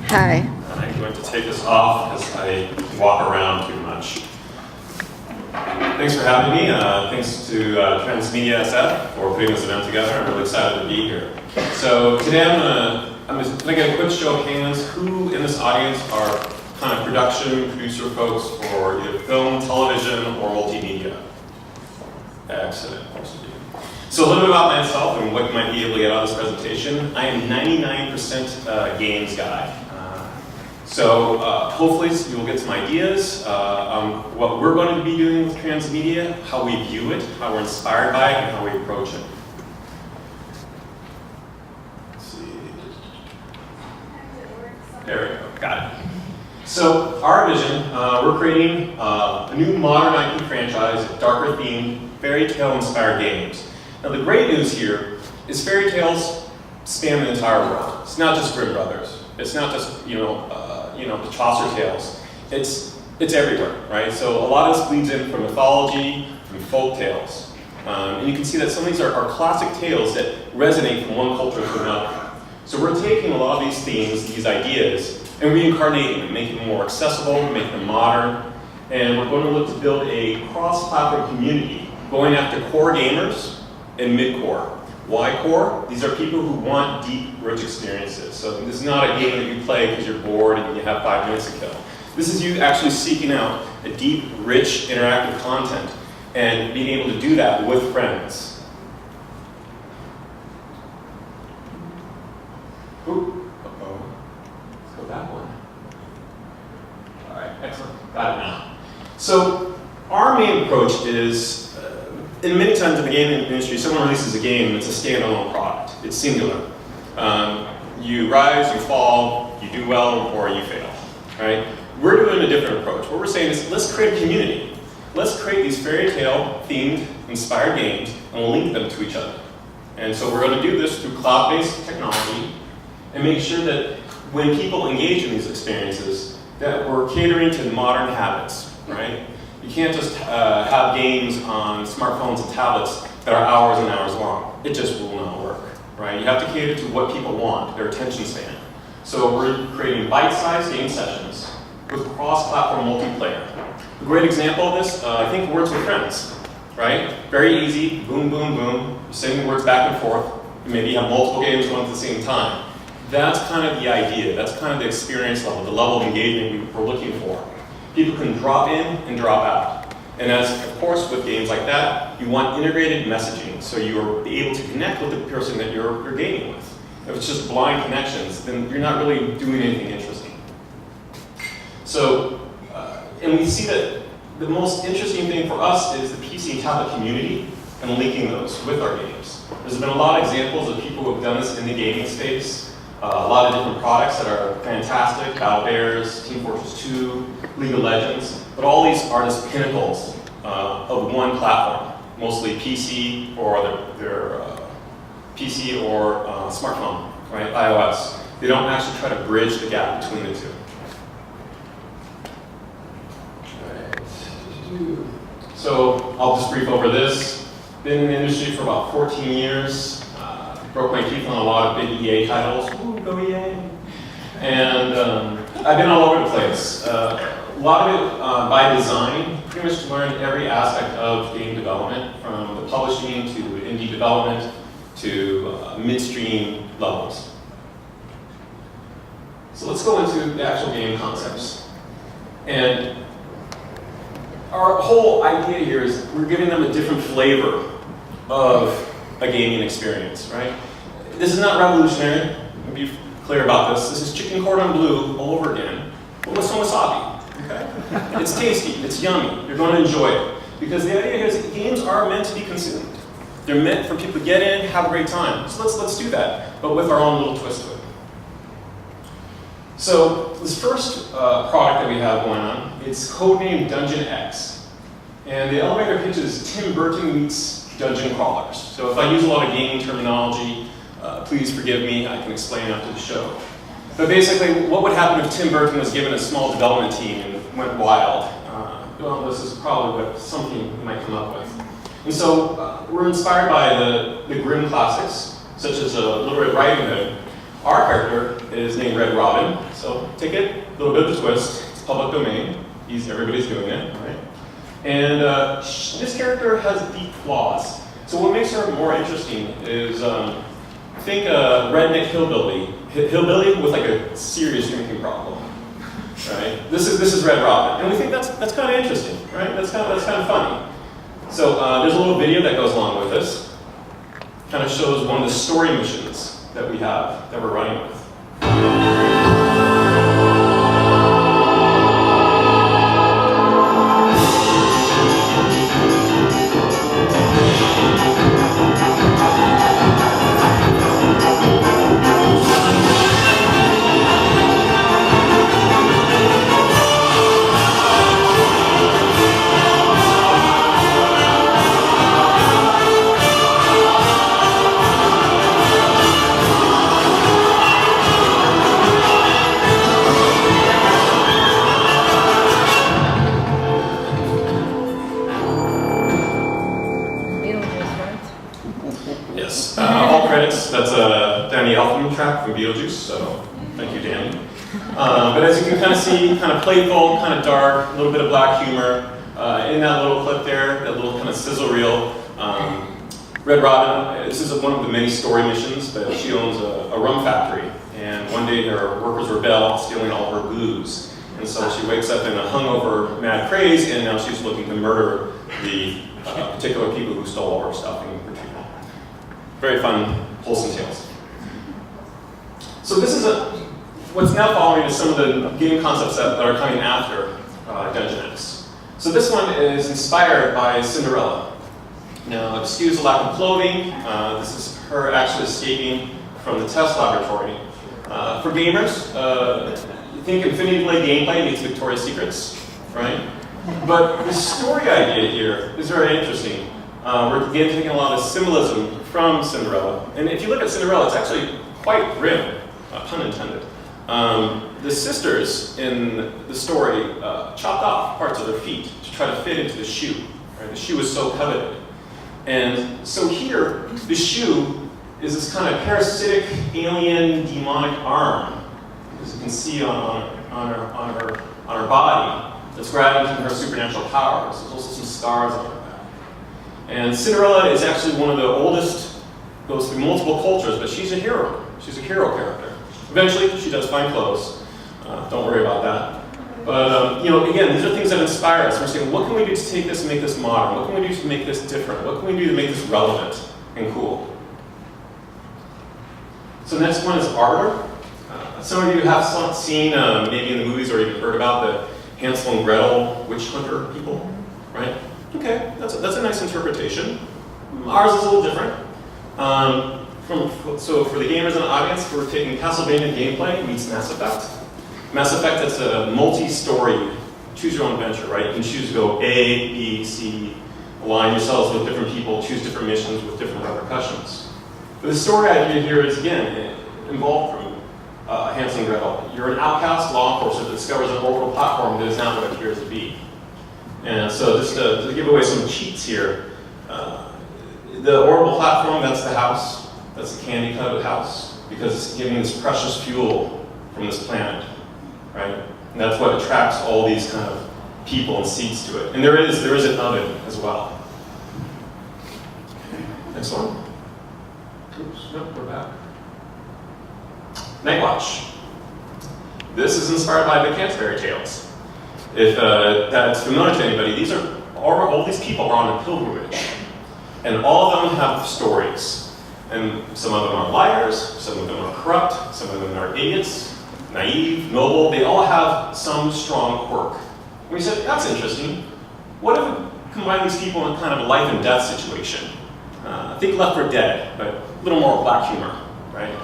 Hi. I'm going to take this off because I walk around too much. Thanks for having me. Thanks to Transmedia SF for putting this event together. I'm really excited to be here. So today I'm gonna get a quick show of hands. Who in this audience are kind of production, producer folks for either film, television, or multimedia? Excellent, most of you. So a little bit about myself and what you might be able to get out of this presentation. I am 99% games guy. So hopefully you will get some ideas on what we're going to be doing with Transmedia, how we view it, how we're inspired by it, and how we approach it. Let's see. There we go, got it. So our vision, we're creating a new modern IP franchise, darker themed, fairy tale inspired games. Now the great news here is fairy tales span the entire world. It's not just Grimm Brothers. It's not just the Chaucer tales. It's everywhere, right? So a lot of this bleeds in from mythology, from folk tales. And you can see that some of these are classic tales that resonate from one culture to another. So we're taking a lot of these themes, these ideas, and reincarnating them, making them more accessible, making them modern. And we're going to look to build a cross-platform community, going after core gamers and mid-core. Why core? These are people who want deep, rich experiences. So this is not a game that you play because you're bored and you have 5 minutes to kill. This is you actually seeking out a deep, rich, interactive content and being able to do that with friends. Ooh, uh-oh. Let's go that one. All right, excellent. Got it now. So our main approach is, and many times in the gaming industry, someone releases a game and it's a standalone product. It's singular. You rise, you fall, you do well, or you fail. Right? We're doing a different approach. What we're saying is, let's create a community. Let's create these fairy tale themed, inspired games and link them to each other. And so we're going to do this through cloud-based technology and make sure that when people engage in these experiences, that we're catering to modern habits, right? You can't just have games on smartphones and tablets that are hours and hours long. It just will not work, right? You have to cater to what people want, their attention span. So we're creating bite-sized game sessions with cross-platform multiplayer. A great example of this, I think Words with Friends, right? Very easy, boom, boom, boom. You're saying words back and forth. Maybe you have multiple games going at the same time. That's kind of the idea. That's kind of the experience level, the level of engagement we're looking for. People can drop in and drop out. And as, of course, with games like that, you want integrated messaging, so you're able to connect with the person that you're gaming with. If it's just blind connections, then you're not really doing anything interesting. So, and we see that the most interesting thing for us is the PC and tablet community and linking those with our games. There's been a lot of examples of people who have done this in the gaming space. A lot of different products that are fantastic, Battle Bears, Team Fortress 2, League of Legends, but all these are just pinnacles of one platform, mostly PC or their PC or smartphone, right, iOS. They don't actually try to bridge the gap between the two. So I'll just brief over this. Been in the industry for about 14 years. Broke my teeth on a lot of big EA titles. Ooh, go EA. And I've been all over the place. A lot of it by design. Pretty much learned every aspect of game development, from the publishing to indie development to midstream levels. So let's go into the actual game concepts. And our whole idea here is we're giving them a different flavor of a gaming experience, right? This is not revolutionary. Let me be clear about this. This is chicken cordon bleu all over again, but with some wasabi, okay? It's tasty, it's yummy, you're going to enjoy it. Because the idea is that games are meant to be consumed. They're meant for people to get in, have a great time. So let's do that, but with our own little twist to it. So this first product that we have going on, it's codenamed Dungeon X. And the elevator pitch is Tim Burton meets dungeon crawlers. So if I use a lot of gaming terminology, please forgive me, I can explain after the show. But basically, what would happen if Tim Burton was given a small development team and went wild? Well, this is probably what something you might come up with. And so we're inspired by the Grimm classics, such as Little Red Riding Hood. Our character is named Red Robin, so take it, a little bit of a twist. It's public domain. Everybody's doing it, right? And this character has deep flaws. So what makes her more interesting is, think a redneck hillbilly with like a serious drinking problem, right? This is Red Robin, and we think that's kind of interesting, right? That's kind of funny. So there's a little video that goes along with this. Kind of shows one of the story missions that we have that we're running with. album track from Beetlejuice, so thank you, Danny. But as you can kind of see, kind of playful, kind of dark, a little bit of black humor. In that little clip there, that little kind of sizzle reel, Red Robin, this is one of the many story missions, but she owns a rum factory. And one day her workers rebel, stealing all her booze. And so she wakes up in a hungover mad craze, and now she's looking to murder the particular people who stole all her stuff and retrieve them. Very fun, wholesome tales. So this is what's now following is some of the game concepts that are coming after Dungeon X. So this one is inspired by Cinderella. Now, excuse the lack of clothing. This is her actually escaping from the test laboratory. For gamers, you think Infinity Blade gameplay meets Victoria's Secrets, right? But the story idea here is very interesting. We're again taking a lot of symbolism from Cinderella. And if you look at Cinderella, it's actually quite grim, pun intended. The sisters in the story chopped off parts of their feet to try to fit into the shoe. Right? The shoe is so coveted. And so here, the shoe is this kind of parasitic, alien, demonic arm, as you can see on her body, that's grabbing to her supernatural powers. There's also some scars on her back. And Cinderella is actually one of the oldest, goes through multiple cultures, but she's a hero. She's a hero character. Eventually, she does find clothes. Don't worry about that. But, again, these are things that inspire us. We're saying, what can we do to take this and make this modern? What can we do to make this different? What can we do to make this relevant and cool? So next one is Arbor. Some of you have seen, maybe in the movies or even heard about the Hansel and Gretel witch hunter people, right? Okay, that's a nice interpretation. Ours is a little different. So for the gamers in the audience, we're taking Castlevania gameplay meets Mass Effect. Mass Effect, that's a multi-story, choose your own adventure, right? You can choose to go A, B, C, align yourselves with different people, choose different missions with different repercussions. But the story idea here is, again, involved from Hansel and Gretel. You're an outcast law enforcer that discovers an orbital platform that is not what it appears to be. And so just to give away some cheats here, the orbital platform, that's the house. That's the candy-coated house, because it's giving this precious fuel from this planet, right? And that's what attracts all these kind of people and seeds to it. And there is an oven as well. Okay, next one. Oops, nope, we're back. Night Watch. This is inspired by the Canterbury Tales. If that's familiar to anybody, all these people are on a pilgrimage, and all of them have stories. And some of them are liars, some of them are corrupt, some of them are idiots, naive, noble. They all have some strong quirk. And we said, that's interesting. What if we combine these people in kind of a life and death situation? Think Left 4 Dead, but a little more black humor, right?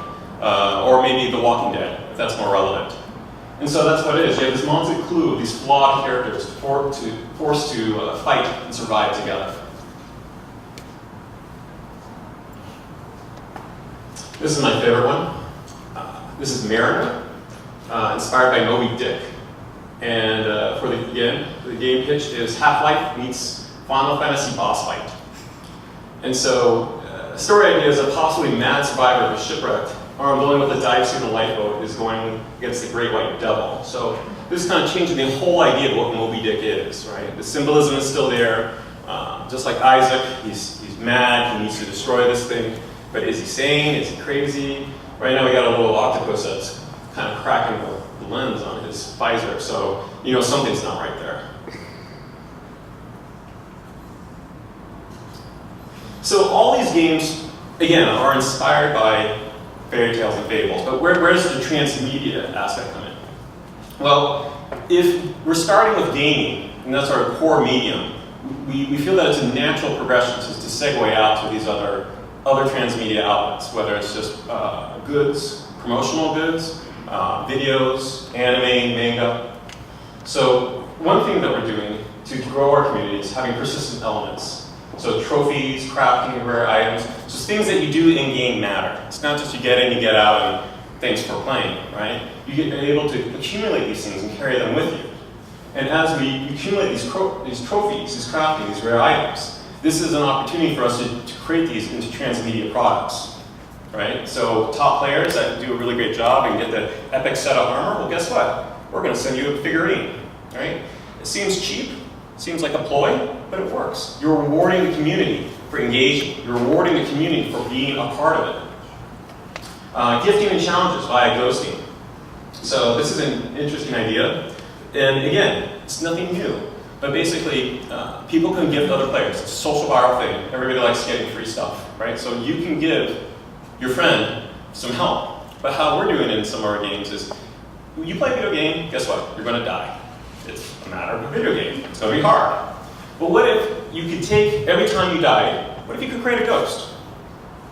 Or maybe The Walking Dead, if that's more relevant. And so that's what it is. You have this Monte Clue of these flawed characters forced to fight and survive together. This is my favorite one. This is Mariner, inspired by Moby Dick. And for the game pitch is Half-Life meets Final Fantasy boss fight. And so, the story idea is a possibly mad survivor of a shipwreck, armed only with a dive suit and a lifeboat, is going against the Great White Devil. So this is kind of changing the whole idea of what Moby Dick is, right? The symbolism is still there. Just like Isaac, he's mad, he needs to destroy this thing. But is he sane? Is he crazy? Right now we got a little octopus that's kind of cracking the lens on his visor, so you know something's not right there. So all these games, again, are inspired by fairy tales and fables, but where does the transmedia aspect come in? Well, if we're starting with gaming, and that's our core medium, we feel that it's a natural progression to segue out to these other transmedia outlets, whether it's just goods, promotional goods, videos, anime, manga. So one thing that we're doing to grow our community is having persistent elements. So trophies, crafting, rare items, just things that you do in-game matter. It's not just you get in, you get out, and thanks for playing, right? You get able to accumulate these things and carry them with you. And as we accumulate these trophies, these crafting, these rare items, this is an opportunity for us to create these into transmedia products. right? So top players that do a really great job and get the epic set of armor, well, guess what? We're going to send you a figurine, right? It seems cheap, seems like a ploy, but it works. You're rewarding the community for engaging. You're rewarding the community for being a part of it. Gifting and challenges via ghosting. So this is an interesting idea. And again, it's nothing new. But basically, people can gift other players. It's a social viral thing. Everybody likes getting free stuff, right? So you can give your friend some help. But how we're doing it in some of our games is, you play a video game, guess what? You're going to die. It's a matter of a video game. It's going to be hard. But what if you could take, every time you died, what if you could create a ghost?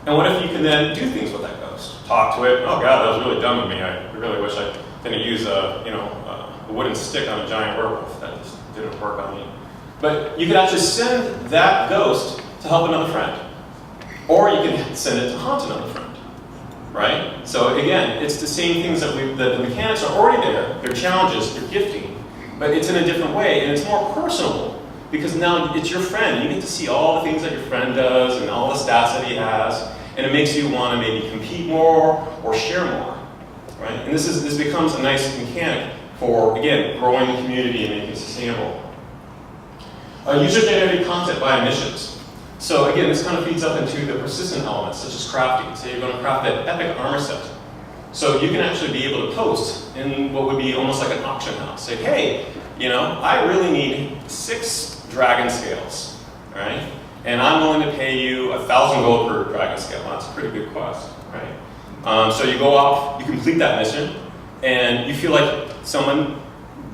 And what if you could then do things with that ghost? Talk to it. Oh God, that was really dumb of me. I really wish I didn't use a wooden stick on a giant werewolf. That just didn't work on me. But you could actually send that ghost to help another friend. Or you can send it to haunt another friend. Right? So again, it's the same things that the mechanics are already there. They're challenges, they're gifting. But it's in a different way, and it's more personal. Because now it's your friend. You get to see all the things that your friend does and all the stats that he has. And it makes you want to maybe compete more or share more. Right? And this becomes a nice mechanic for, again, growing the community and making it sustainable. User-generated content via missions. So again, this kind of feeds up into the persistent elements, such as crafting. Say you're going to craft that epic armor set. So you can actually be able to post in what would be almost like an auction house. Say, hey, I really need 6 dragon scales, right? And I'm willing to pay you 1,000 gold per dragon scale. That's a pretty good quest, right? So you go off, you complete that mission, and you feel like someone,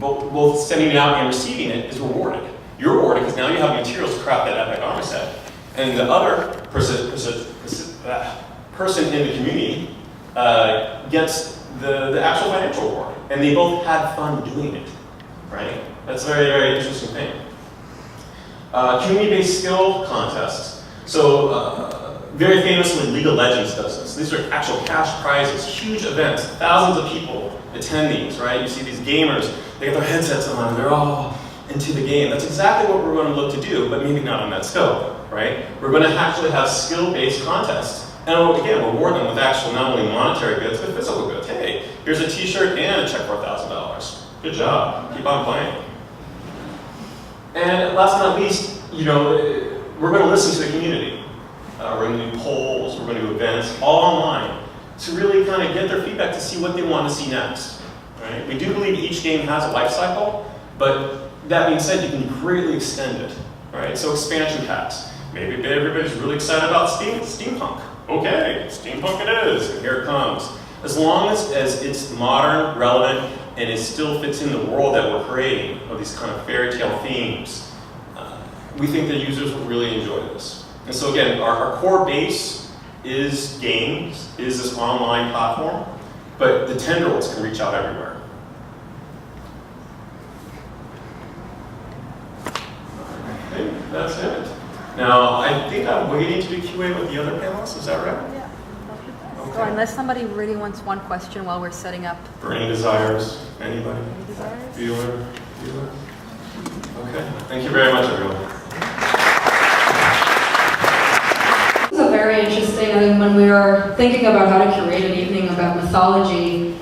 both sending it out and receiving it, is rewarded. You're rewarded because now you have materials to craft that epic armor set. And the other person in the community gets the actual financial reward. And they both had fun doing it, right? That's a very, very interesting thing. Community-based skill contests. So very famously, League of Legends does this. These are actual cash prizes, huge events. Thousands of people attend these, right? You see these gamers, they get their headsets on, and they're all into the game. That's exactly what we're going to look to do, but maybe not on that scope, right? We're going to actually have skill-based contests. And again, reward them with actual, not only monetary goods, but physical goods. Hey, here's a t-shirt and a check for $1,000. Good job. Keep on playing. And last but not least, we're going to listen to the community. We're going to do polls, we're going to do events, all online, to really kind of get their feedback to see what they want to see next. Right? We do believe each game has a life cycle, but that being said, you can greatly extend it. Right? So expansion packs. Maybe everybody's really excited about steampunk. Okay, steampunk it is, and here it comes. As long as it's modern, relevant, and it still fits in the world that we're creating of these kind of fairy tale themes, we think that users will really enjoy this. And so again, our core base is games, is this online platform, but the tendrils can reach out everywhere. I think that's it. Now, I think I'm waiting to do QA with the other panelists, is that right? Yeah. Okay. So unless somebody really wants one question while we're setting up. Burning desires, anybody? Any desires? Bueller? Okay, thank you very much, everyone. This is a very interesting, and when we were thinking about how to curate an evening about mythology,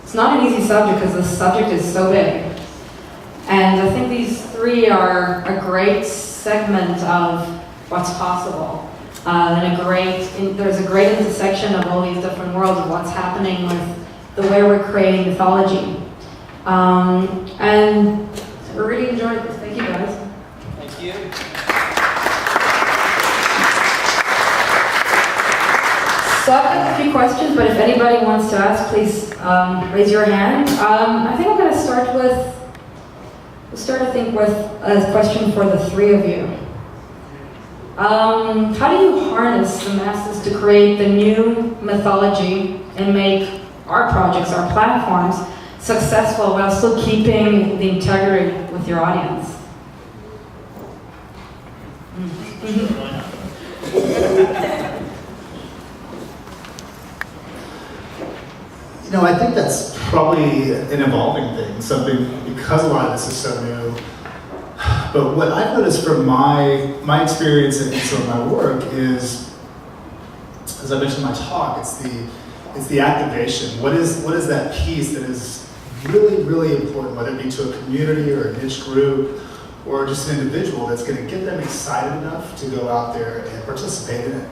it's not an easy subject because the subject is so big. And I think these 3 are a great segment of what's possible. And there's a great intersection of all these different worlds of what's happening with the way we're creating mythology. And I really enjoyed this. Thank you, guys. Thank you. So I've got a few questions, but if anybody wants to ask, please raise your hand. I think I'm going to start with a question for the 3 of you. How do you harness the masses to create the new mythology and make our projects, our platforms, successful while still keeping the integrity with your audience? I think that's probably an evolving thing, something, because a lot of this is so new. But what I've noticed from my experience and some of my work is as I mentioned in my talk, it's the activation. What is that piece that is really, really important, whether it be to a community or a niche group or just an individual, that's going to get them excited enough to go out there and participate in it.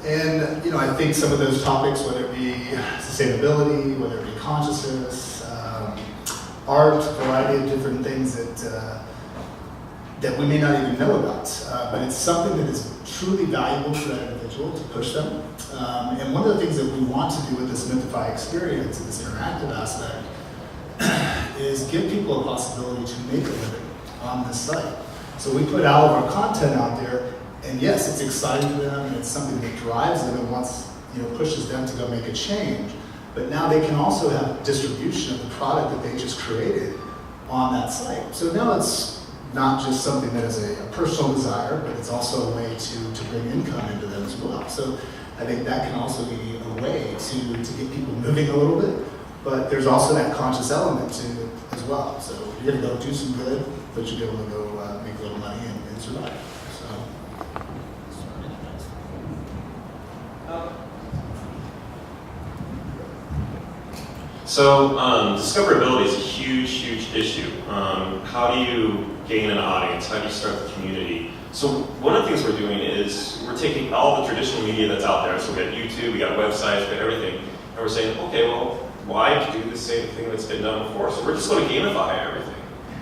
And I think some of those topics, whether it be sustainability, whether it be consciousness, art, a variety of different things that we may not even know about, but it's something that is truly valuable for that individual to push them. And one of the things that we want to do with this Mythify experience, this interactive aspect, is give people a possibility to make a living on this site. So we put all of our content out there, and yes, it's exciting to them, and it's something that drives them and pushes them to go make a change. But now they can also have distribution of the product that they just created on that site. So now it's not just something that is a personal desire, but it's also a way to bring income into them as well. So I think that can also be a way to get people moving a little bit. But there's also that conscious element to it as well. So you're going to go do some good, but you'll be able to go make a little money and survive. So discoverability is a huge, huge issue. How do you gain an audience? How do you start the community? So one of the things we're doing is we're taking all the traditional media that's out there. So we got YouTube, we got websites, we got everything. And we're saying, okay, well, why do the same thing that's been done before? So we're just going to gamify everything.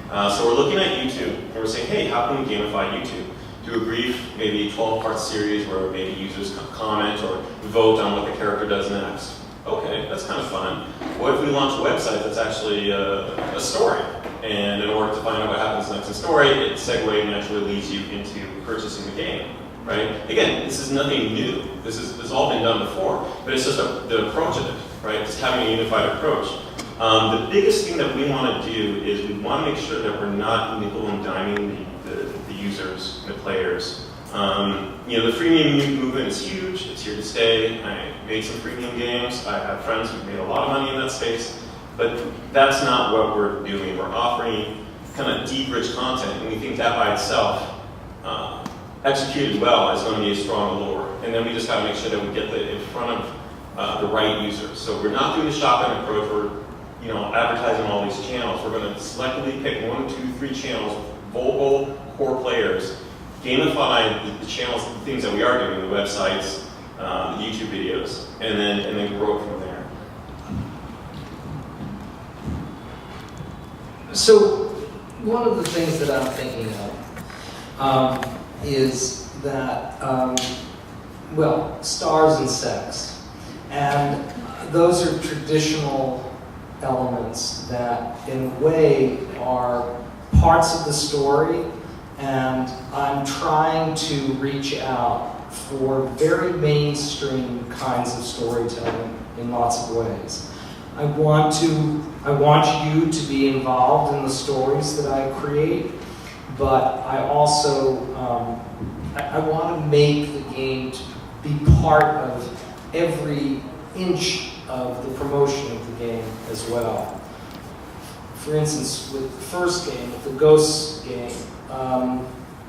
So we're looking at YouTube, and we're saying, hey, how can we gamify YouTube? Do a brief, maybe 12-part series where maybe users comment or vote on what the character does next. Okay, that's kind of fun. What if we launch a website that's actually a story? And in order to find out what happens next in the story, it segue naturally leads you into purchasing the game, right? Again, this is nothing new. This has all been done before, but it's just the approach of it, right? Just having a unified approach. The biggest thing that we want to do is we want to make sure that we're not nickel and diming the users, the players. The freemium movement is huge. It's here to stay. I made some freemium games. I have friends who've made a lot of money in that space. But that's not what we're doing. We're offering kind of deep, rich content, and we think that by itself, executed well, is going to be a strong allure. And then we just got to make sure that we get in front of the right users. So we're not doing the shotgun approach. We're advertising all these channels. We're going to selectively pick 1, 2, 3 channels, vocal core players, gamify the channels, the things that we are doing, the websites, the YouTube videos, and then grow from there. So one of the things that I'm thinking of is that, stars and sex. And those are traditional elements that, in a way, are parts of the story. And I'm trying to reach out for very mainstream kinds of storytelling in lots of ways. I want you to be involved in the stories that I create, but I also I want to make the game to be part of every inch of the promotion of the game as well. For instance, with the first game, with the Ghosts game,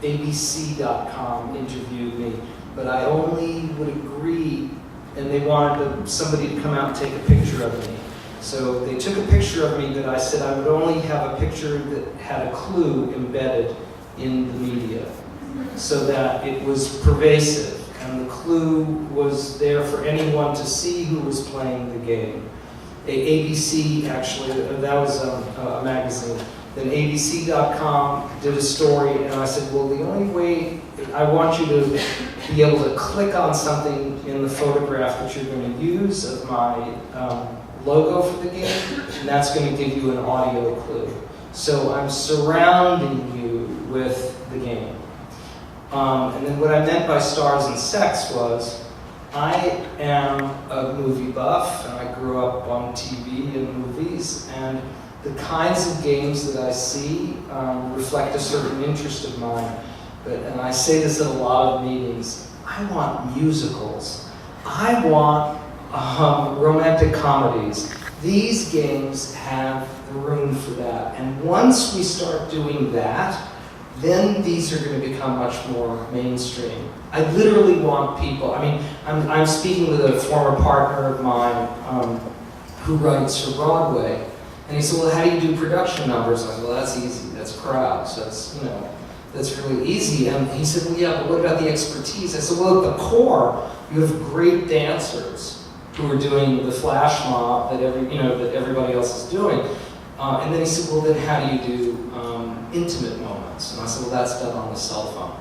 ABC.com interviewed me, but I only would agree, and they wanted somebody to come out and take a picture of me. So they took a picture of me, but I said I would only have a picture that had a clue embedded in the media, so that it was pervasive, and the clue was there for anyone to see who was playing the game. ABC, actually, that was a magazine. Then ABC.com did a story, and I said, well, the only way, I want you to be able to click on something in the photograph that you're going to use of my logo for the game, and that's going to give you an audio clue. So I'm surrounding you with the game. And then what I meant by stars and sex was, I am a movie buff, and I grew up on TV and movies, and the kinds of games that I see reflect a certain interest of mine. And I say this at a lot of meetings, I want musicals. I want romantic comedies. These games have the room for that. And once we start doing that, then these are going to become much more mainstream. I literally want people, I mean, I'm speaking with a former partner of mine who writes for Broadway, and he said, well, how do you do production numbers? I said, well, that's easy, that's crowds, that's, you know, that's really easy. And he said, well, yeah, but what about the expertise? I said, well, at the core, you have great dancers who are doing the flash mob that that everybody else is doing. And then he said, well, then how do you do intimate moments? And I said, well, that's done on the cell phone.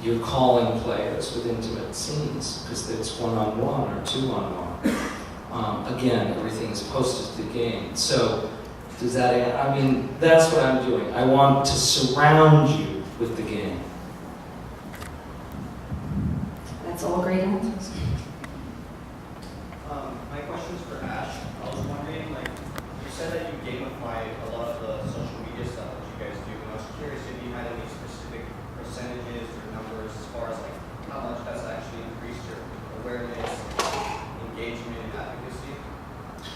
You're calling players with intimate scenes because it's one-on-one or two-on-one. Again, everything is posted to the game. So does that, I mean, that's what I'm doing. I want to surround you with the game. That's all great answers. My question is for Ash. I was wondering, like, you said that you gamify a lot of the social media stuff that you guys do, and I was curious if you had any specific percentages or numbers as far as like how much that's actually increased your awareness, engagement, and advocacy.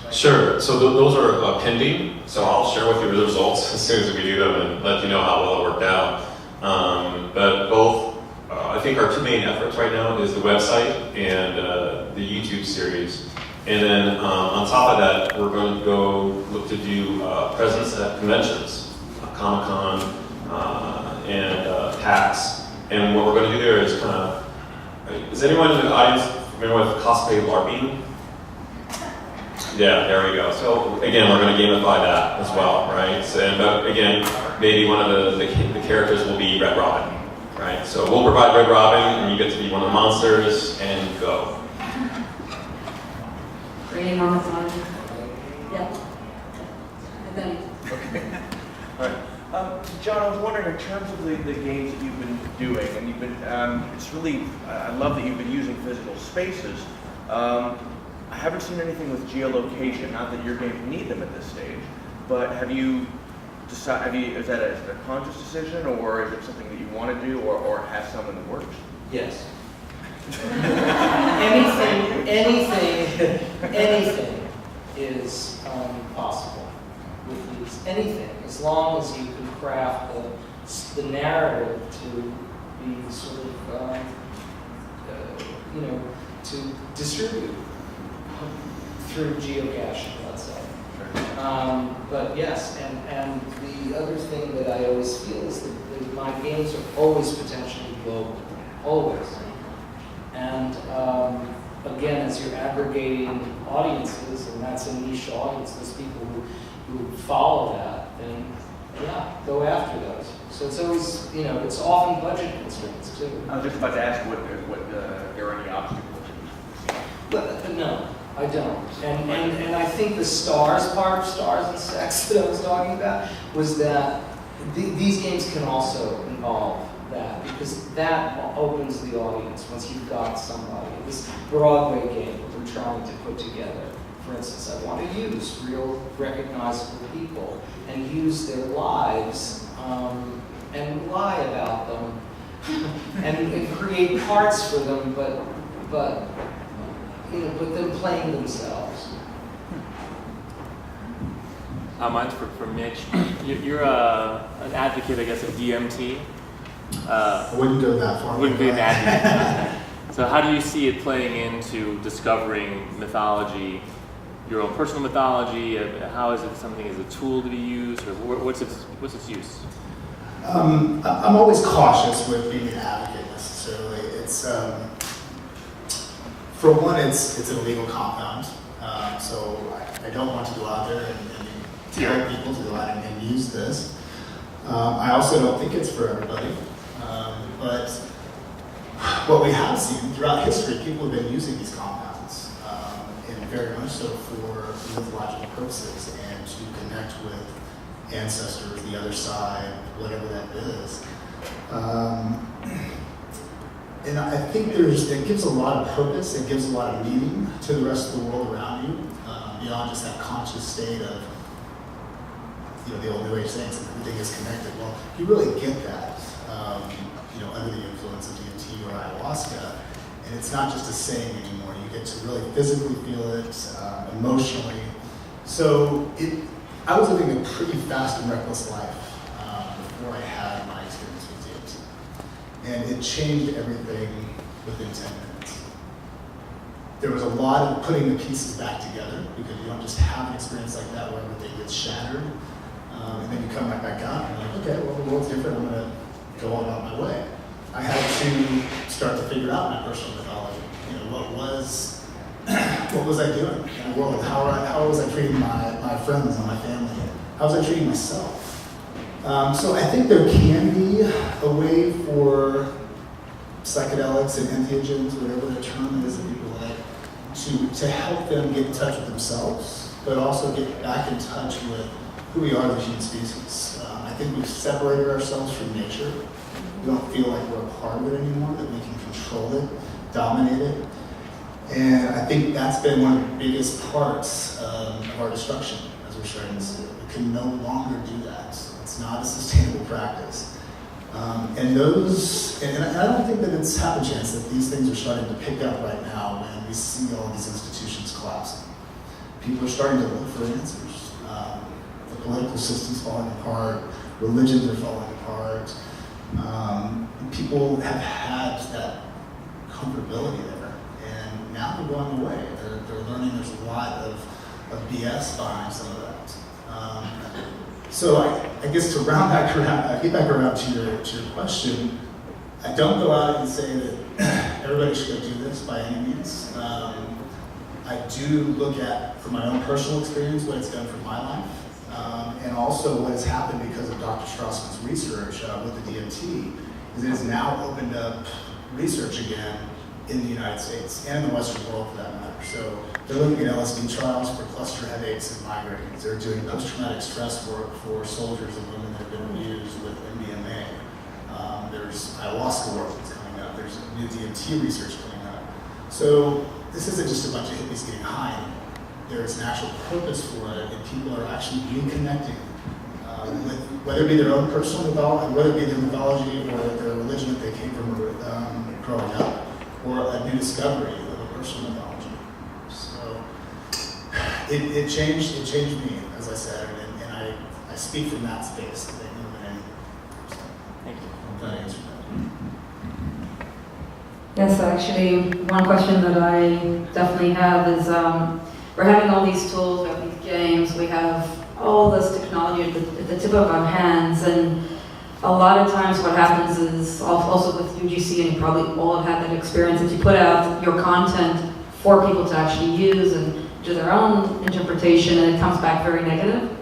Like, Sure. So those are pending. So I'll share with you the results as soon as we do them and let you know how well it worked out. But both, I think our two main efforts right now is the website and the YouTube series. And then on top of that, we're going to go look to do presence at conventions, Comic-Con and PAX. And what we're going to do there is kind of, is anyone in the audience familiar with cosplay LARPing? Yeah, there we go. So again, we're going to gamify that as well, right? So, but again, maybe one of the characters will be Red Robin, right? So we'll provide Red Robin, and you get to be one of the monsters and go. Rating on the phone. Yeah. And then. All right. John, I was wondering, in terms of the games that you've been doing, and you've been, it's really, I love that you've been using physical spaces. I haven't seen anything with geolocation, not that your games need them at this stage, but have you decided, is that a conscious decision, or is it something that you want to do, or have some in the works? Yes. anything is possible with these. Anything, as long as you can craft the narrative to be sort of, to distribute through geocaching, let's say. But yes, and the other thing that I always feel is that my games are always potentially global, always. And again, as you're aggregating audiences, and that's a niche audience, those people who follow that, then yeah, go after those. So it's always, it's often budget constraints too. I was just about to ask what there are any obstacles. But no, I don't. And I think the stars part, stars and sex that I was talking about, was that these games can also involve that, because that opens the audience once you've got somebody. This Broadway game that we're trying to put together, for instance, I want to use real recognizable people and use their lives and lie about them and create parts for them, but them playing themselves. Mine's for Mitch. You're an advocate, I guess, of DMT. I wouldn't go that far. Wouldn't be an advocate. So how do you see it playing into discovering mythology, your own personal mythology? How is it something as a tool to be used, or what's its use? I'm always cautious with being an advocate necessarily. It's for one, it's an illegal compound, so I don't want to go out there and tell people to go out and use this. I also don't think it's for everybody, but what we have seen throughout history, people have been using these compounds, and very much so for mythological purposes and to connect with ancestors, the other side, whatever that is. And I think it gives a lot of purpose, it gives a lot of meaning to the rest of the world around you, beyond just that conscious state of, the only way of saying everything is connected. Well, you really get that, under the influence of DMT or ayahuasca, and it's not just a saying anymore. You get to really physically feel it, emotionally. So I was living a pretty fast and reckless life before I had my experience and it changed everything within 10 minutes. There was a lot of putting the pieces back together, because you don't just have an experience like that where everything gets shattered, and then you come right back out and you're like, okay, well, the world's different, I'm going to go on about my way. I had to start to figure out my personal mythology. What was I doing in the world? How was I treating my friends and my family? How was I treating myself? So I think there can be a way for psychedelics and entheogens, whatever the term is that people like, to help them get in touch with themselves, but also get back in touch with who we are as a human species. I think we've separated ourselves from nature. We don't feel like we're a part of it anymore, that we can control it, dominate it. And I think that's been one of the biggest parts of our destruction, as we're starting to see. We can no longer do that. It's not a sustainable practice. And I don't think that it's happenstance that these things are starting to pick up right now when we see all these institutions collapsing. People are starting to look for answers. The political system's falling apart, religions are falling apart. People have had that comfortability there, and now they're going away. They're learning there's a lot of BS behind some of that. So I guess to round back around, get back around to your question, I don't go out and say that everybody should go do this by any means. I do look at, from my own personal experience, what it's done for my life, and also what has happened because of Dr. Strassman's research with the DMT, is it has now opened up research again in the United States and in the Western world for that matter. So they're looking at LSD trials for cluster headaches and migraines. They're doing post-traumatic stress work for soldiers and women that have been abused with MDMA. There's ayahuasca work that's coming up. There's new DMT research coming up. So this isn't just a bunch of hippies getting high. There's an actual purpose for it, and people are actually reconnecting with, whether it be their own personal mythology, whether it be their mythology or their religion that they came from growing up, or a new discovery of a personal mythology. So it changed me, as I said, and I speak from that space. I think more than anything. So, Thank you. hope that answered that. Yes, actually, one question that I definitely have is, we're having all these tools, we have these games, we have all this technology at the tip of our hands, and a lot of times what happens is, also with UGC, and you probably all have had that experience, if you put out your content for people to actually use and do their own interpretation, and it comes back very negative.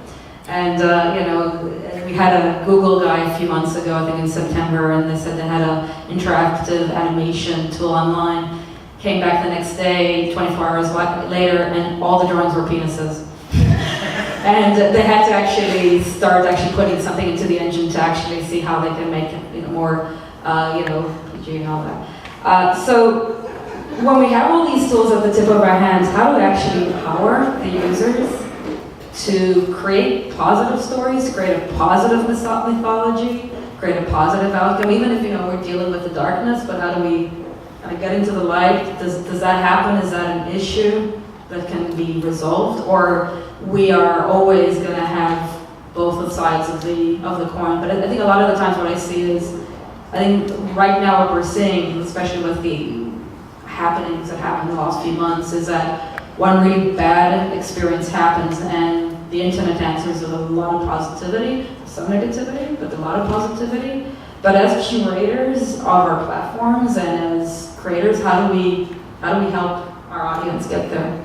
And we had a Google guy a few months ago, I think in September, and they said they had an interactive animation tool online. Came back the next day, 24 hours later, and all the drawings were penises. And they had to actually start putting something into the engine to actually see how they can make it more, PG and all that. So when we have all these tools at the tip of our hands, how do we actually empower the users to create positive stories, create a positive mythology, create a positive outcome, even if we're dealing with the darkness, but how do we get into the light? Does that happen? Is that an issue that can be resolved, or we are always going to have both sides of the coin? But I think a lot of the times what I see is, I think right now what we're seeing, especially with the happenings that happened in the last few months, is that one really bad experience happens and the internet answers with a lot of positivity, some negativity, but a lot of positivity. But as curators of our platforms and as creators, how do we help our audience get there?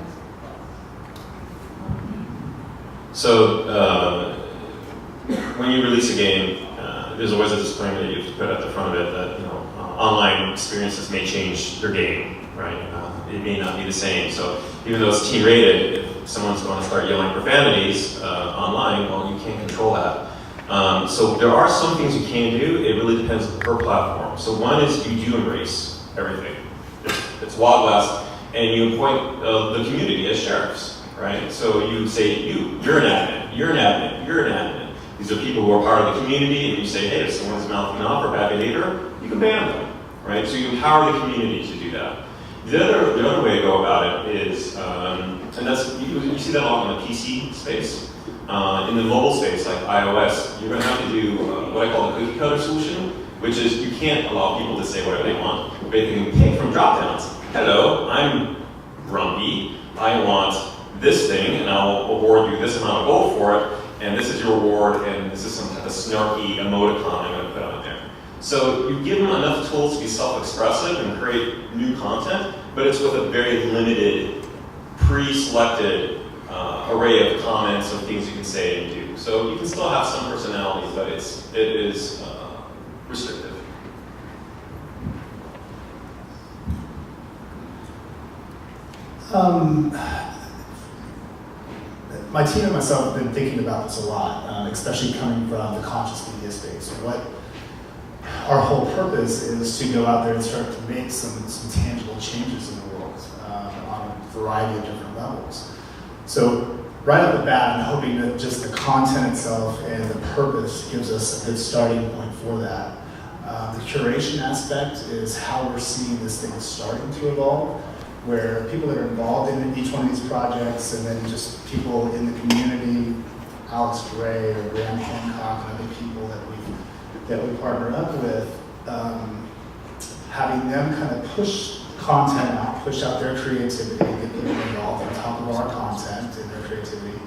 So when you release a game, there's always a disclaimer that you have to put at the front of it that online experiences may change your game, right? It may not be the same. So even though it's teen rated, if someone's going to start yelling profanities online, well, you can't control that. So there are some things you can do. It really depends per platform. So one is you do embrace everything. It's Wild West, and you appoint the community as sheriffs, right? So you say you're an admin, you're an admin, you're an admin. These are people who are part of the community, and you say, hey, if someone's mouthing off or bad behavior, you can ban them, right? So you empower the community to do that. The other way to go about it is, and that's you see that a lot in the PC space. In the mobile space, like iOS, you're going to have to do what I call the cookie cutter solution, which is you can't allow people to say whatever they want, but they can pick from drop-downs. Hello, I'm grumpy. I want this thing, and I'll award you this amount of gold for it, and this is your reward, and this is some kind of snarky emoticon I'm going to put on there. So you give them enough tools to be self-expressive and create new content, but it's with a very limited, pre-selected array of comments and things you can say and do. So you can still have some personalities, but it is restrictive. My team and myself have been thinking about this a lot, especially coming from the conscious media space. What our whole purpose is to go out there and start to make some tangible changes in the world on a variety of different levels. So right off the bat, I'm hoping that just the content itself and the purpose gives us a good starting point for that. The curation aspect is how we're seeing this thing starting to evolve, where people that are involved in each one of these projects, and then just people in the community, Alex Gray or Graham Hancock and other people that we partner up with, having them kind of push content out, push out their creativity, get people involved on top of our content and their creativity.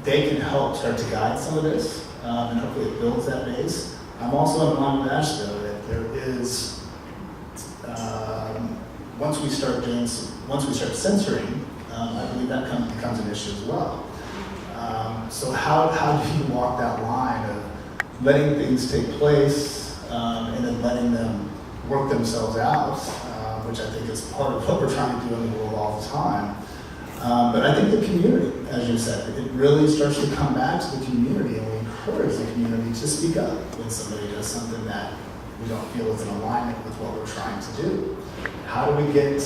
They can help start to guide some of this, and hopefully it builds that base. I'm also in line with Ash, though, that there is, once we start censoring, I believe that becomes an issue as well. So how do you walk that line of letting things take place and then letting them work themselves out, which I think is part of what we're trying to do in the world all the time. But I think the community, as you said, it really starts to come back to the community, and we encourage the community to speak up when somebody does something that we don't feel is in alignment with what we're trying to do. How do we get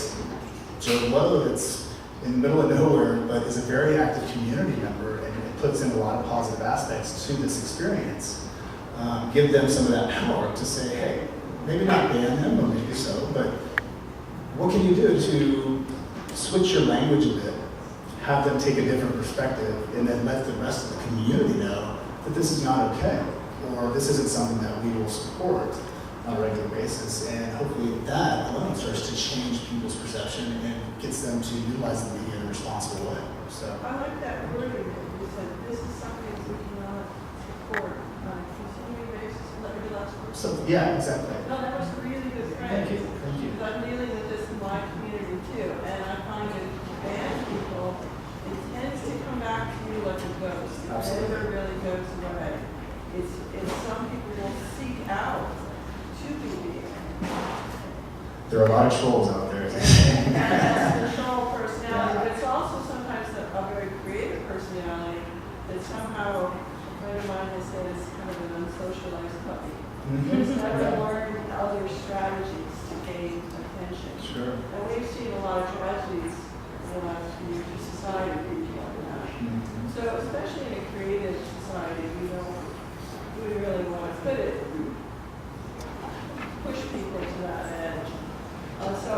Joe Blow, that's in the middle of nowhere, but is a very active community member, and it puts in a lot of positive aspects to this experience, give them some of that power to say, hey, maybe not ban them, or maybe so, but what can you do to switch your language a bit, have them take a different perspective, and then let the rest of the community know that this is not okay, or this isn't something that we will support on a regular basis, and hopefully that alone starts to change people's perception and gets them to utilize the media in a responsible way. So I like that wording that you said, this is something that we cannot support on a continuing basis, let me last word. So yeah, exactly. No, that was a really good phrase. Thank you. Because I'm dealing with this in my community too, and I find that band people, it tends to come back to you like a ghost. It never really goes away. It's some people will seek out to be banned. There are a lot of trolls out there. That's the troll personality, but it's also sometimes a very creative personality that somehow, a friend of mine has said is kind of an unsocialized puppy. He's never learned other strategies to gain attention. Sure. And we've seen a lot of tragedies in the last few years in society people like that. So especially in a creative society, we really want to push people to that edge. So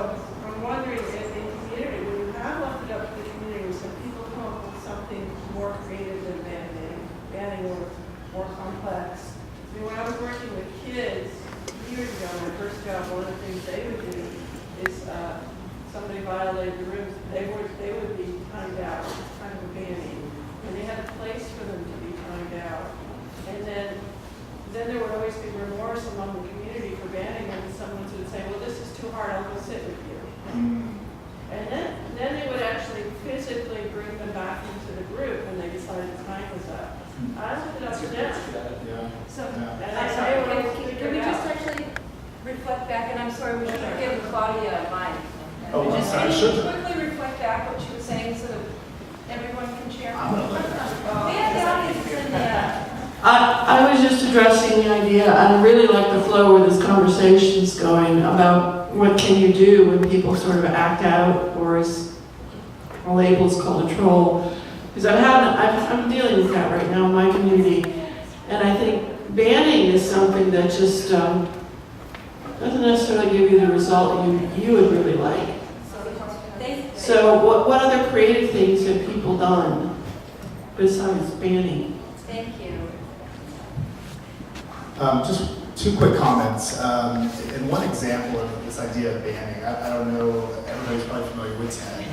I'm wondering if in community, when you have left it up to the community, some people come up with something more creative than banning or more complex. I mean, when I was working with kids years ago, my first job, one of the things they would do is somebody violated the rules, they would be timed out, kind of a banning. And they had a place for them to be timed out. And then there would always be remorse among the community for banning them, and someone would say, well, this is too hard, I'll go sit with you. And then they would actually physically bring them back into the group when they decided the time was up. I looked it up to them. Can we just actually reflect back, and I'm sorry, we should have given Claudia a mic. Oh, I'm sorry, Just sure. quickly reflect back what she was saying so that everyone can share. I'm gonna let We have the audience in there. I was just addressing the idea, and I really like the flow where this conversation's going about what can you do when people sort of act out, or as labels called a troll. Because I'm dealing with that right now in my community, and I think banning is something that just doesn't necessarily give you the result you would really like. So what other creative things have people done besides banning? Thank you. Just two quick comments. And one example of this idea of banning, I don't know, everybody's probably familiar with TED.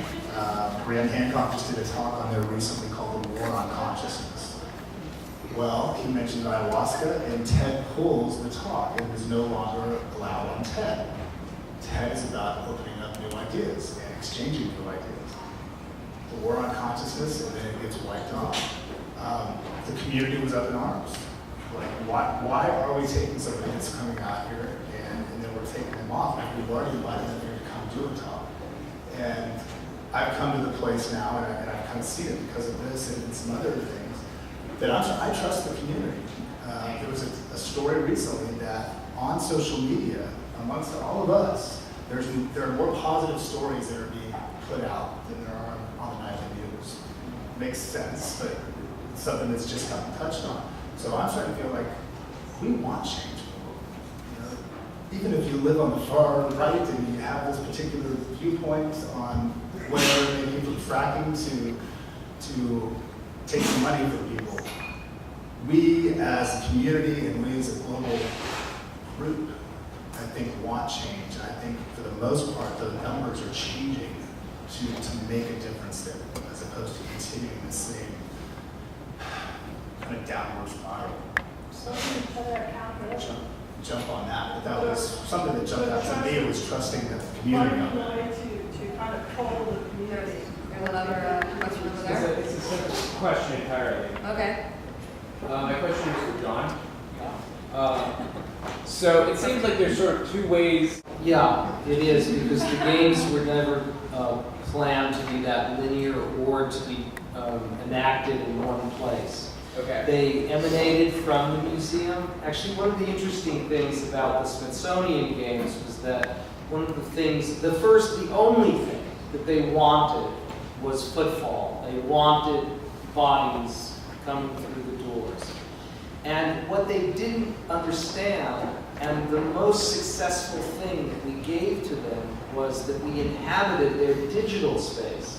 Graham Hancock just did a talk on there recently called The War on Consciousness. Well, he mentioned ayahuasca, and TED pulls the talk. It is no longer allowed on TED. TED is about opening up new ideas and exchanging new ideas. The War on Consciousness, and then it gets wiped off. The community was up in arms. Like, why are we taking somebody that's coming out here and then we're taking them off? Like, we've already invited them here to come do a talk. And I've come to the place now, and I've kind of seen it because of this and some other things, that I trust the community. There was a story recently that on social media, amongst all of us, there are more positive stories that are being put out than there are on the nightly news. Makes sense, but it's something that's just gotten touched on. So I'm starting to feel like we want change. You know, even if you live on the far right and you have this particular viewpoint on whether maybe from fracking to take some money from people, we as a community and we as a global group, I think, want change. And I think for the most part, the numbers are changing to make a difference there, as opposed to continuing the same kind of downward spiral. Jump on that, but that was something that jumped out to me. It was trusting the community on that. To kind of pull the community. There's another question over there. It's a simple question entirely. Okay. My question is for John. So it seems like there's sort of two ways. Yeah, it is, because the games were never planned to be that linear or to be enacted in one place. Okay. They emanated from the museum. Actually, one of the interesting things about the Smithsonian Games was that one of the things, the only thing that they wanted was footfall. They wanted bodies coming through the doors. And what they didn't understand, and the most successful thing that we gave to them, was that we inhabited their digital space.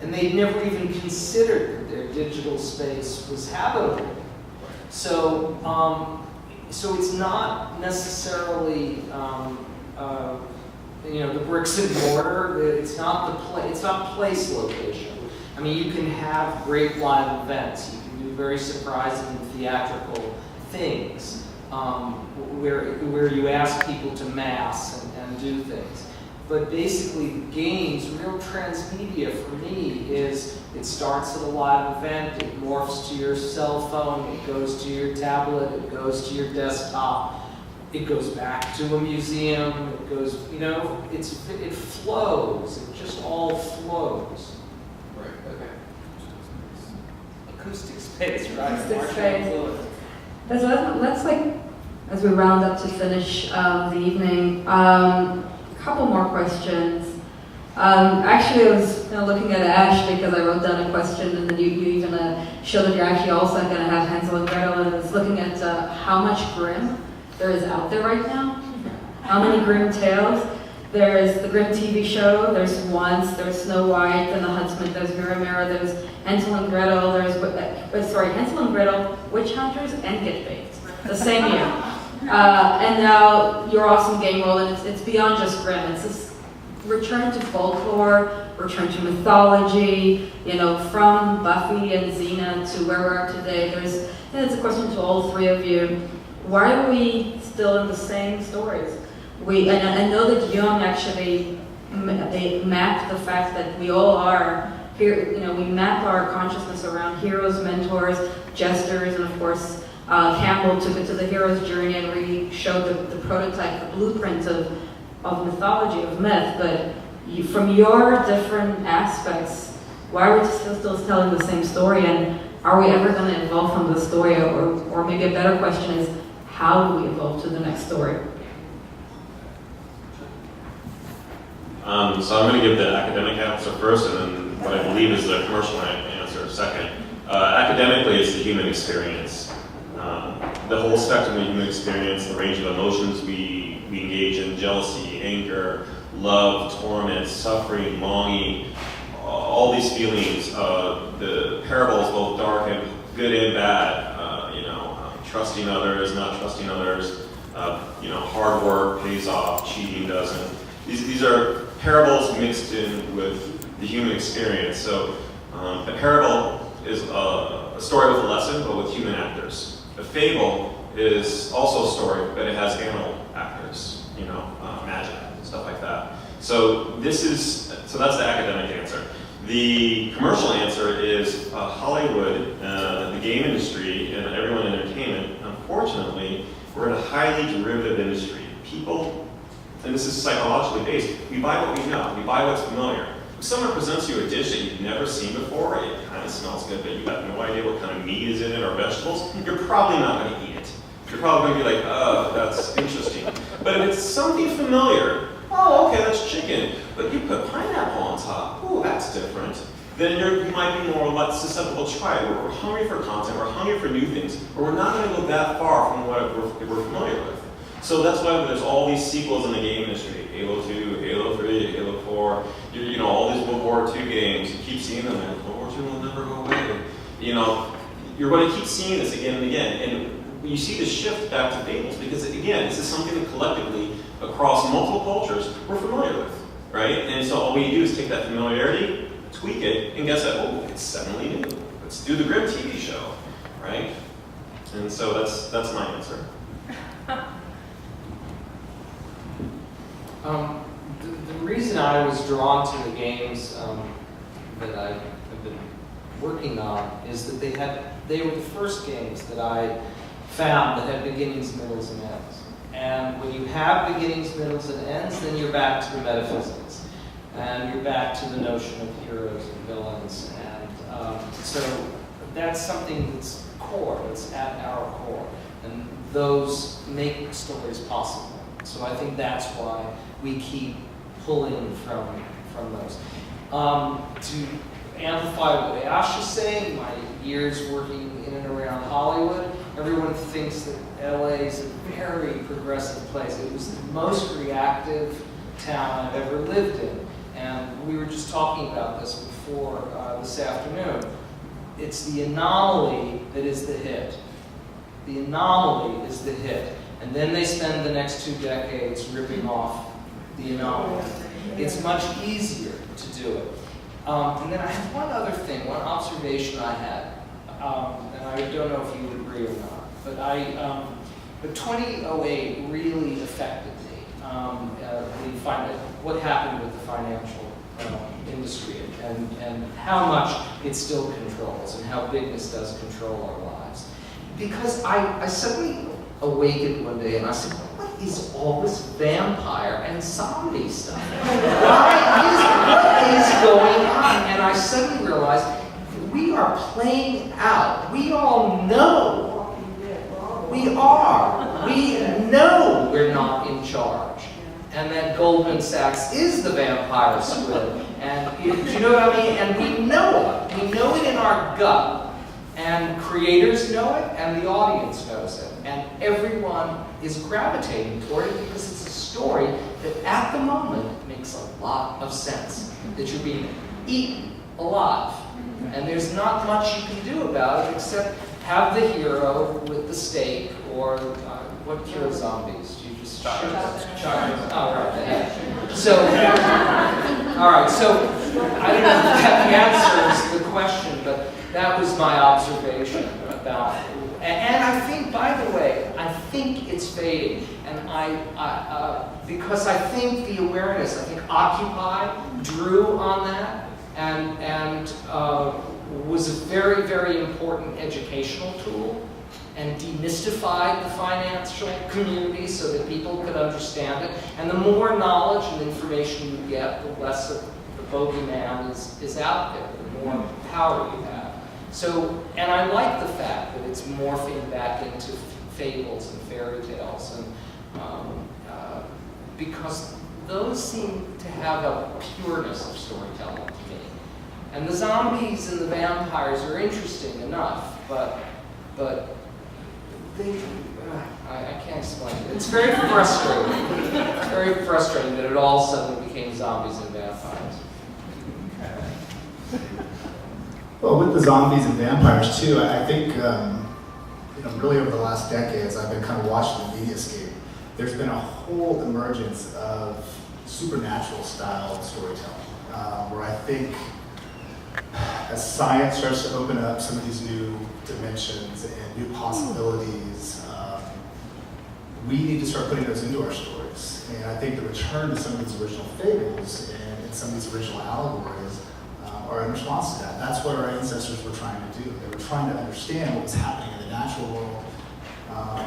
And they'd never even considered that their digital space was habitable. So, so it's not necessarily, the bricks and mortar. It's not it's not place location. I mean, you can have great live events. You can do very surprising and theatrical things where you ask people to mass and do things. But basically, games, real transmedia for me is it starts at a live event, it morphs to your cell phone, it goes to your tablet, it goes to your desktop, it goes back to a museum, it goes, it flows, it just all flows. Right, okay. Acoustic space, right? Acoustic space. Let's as we round up to finish the evening, couple more questions. Actually, I was looking at Ash because I wrote down a question, and then you even showed that you're actually also going to have Hansel and Gretel, and I was looking at how much Grimm there is out there right now. How many Grimm tales? There is the Grimm TV show, there's Once, there's Snow White, and the Huntsman, there's Miramira, there's Hansel and Gretel, Hansel and Gretel, Witch Hunters, and Get Baked, the same year. And now your awesome game world, and it's beyond just Grimm. It's this return to folklore, return to mythology, from Buffy and Xena to where we are today. It's a question to all three of you. Why are we still in the same stories? I know that Jung actually mapped the fact that we all are here, we map our consciousness around heroes, mentors, jesters, and of course, Campbell took it to the hero's journey and really showed the prototype, the blueprint of mythology, of myth. But from your different aspects, why are we still telling the same story? And are we ever going to evolve from the story? Or maybe a better question is, how do we evolve to the next story? So I'm going to give the academic answer first, and then what I believe is the commercial answer second. Academically, it's the human experience. The whole spectrum of human experience, the range of emotions we engage in, jealousy, anger, love, torment, suffering, longing, all these feelings. The parable is both dark and good and bad. Trusting others, not trusting others. Hard work pays off, cheating doesn't. These are parables mixed in with the human experience. So a parable is a story with a lesson, but with human actors. A fable is also a story, but it has animal actors, magic, stuff like that. So that's the academic answer. The commercial answer is Hollywood, the game industry, and everyone in entertainment. Unfortunately, we're in a highly derivative industry. People, and this is psychologically based, we buy what we know. We buy what's familiar. If someone presents you a dish that you've never seen before, it kind of smells good, but you have no idea what kind of meat is in it or vegetables, you're probably not going to eat it. You're probably going to be like, oh, that's interesting. But if it's something familiar, oh, okay, that's chicken, but you put pineapple on top, ooh, that's different. Then you might be more or less susceptible to try it. We're hungry for content, we're hungry for new things, but we're not going to go that far from what we're familiar with. So that's why there's all these sequels in the game industry. Halo 2, Halo 3, Halo 4, all these World War II games. You keep seeing them, and World War II will never go away. You're going to keep seeing this again and again. And you see the shift back to fables because, again, this is something that collectively, across multiple cultures, we're familiar with, right? And so all we do is take that familiarity, tweak it, and guess what? Oh, it's suddenly new. Let's do the Grimm TV show, right? And so that's my answer. The reason I was drawn to the games that I have been working on is that they were the first games that I found that had beginnings, middles, and ends. And when you have beginnings, middles, and ends, then you're back to the metaphysics. And you're back to the notion of heroes and villains. And so that's something that's core, that's at our core. And those make stories possible. So I think that's why we keep pulling from those. To amplify what Ash is saying, my years working in and around Hollywood, everyone thinks that LA is a very progressive place. It was the most reactive town I've ever lived in. And we were just talking about this before this afternoon. It's the anomaly that is the hit. The anomaly is the hit. And then they spend the next 2 decades ripping off the anomaly. It's much easier to do it. And then I have one other thing, one observation I had, and I don't know if you would agree or not, but 2008 really affected me. What happened with the financial industry and how much it still controls and how bigness does control our lives. Because I suddenly awakened one day and I said, what is all this vampire and zombie stuff? What is going on? And I suddenly realized we are playing out. We all know. We are. We know we're not in charge. And that Goldman Sachs is the vampire squid. And do you know what I mean? And we know it. We know it in our gut. And creators know it, and the audience knows it. And everyone is gravitating toward it because it's a story that at the moment makes a lot of sense. That you're being eaten alive. And there's not much you can do about it except have the hero with the stake or what cures zombies? You just shoot them. Oh, right. So, all right. So I don't know if that answers the question, but that was my observation about it. And I think, by the way, I think it's fading. And because I think the awareness, I think Occupy drew on that and was a very, very important educational tool and demystified the financial community so that people could understand it. And the more knowledge and information you get, the less of the bogeyman is out there, the more power you have. So, and I like the fact that it's morphing back into fables and fairy tales, and because those seem to have a pureness of storytelling to me. And the zombies and the vampires are interesting enough, but they, I can't explain it. It's very frustrating. It's very frustrating that it all suddenly became zombies and vampires. Well, with the zombies and vampires too, I think, really over the last decades, I've been kind of watching the mediascape. There's been a whole emergence of supernatural style storytelling, where I think as science starts to open up some of these new dimensions and new possibilities, we need to start putting those into our stories. And I think the return to some of these original fables and some of these original allegories are in response to that. That's what our ancestors were trying to do. They were trying to understand what was happening in the natural world,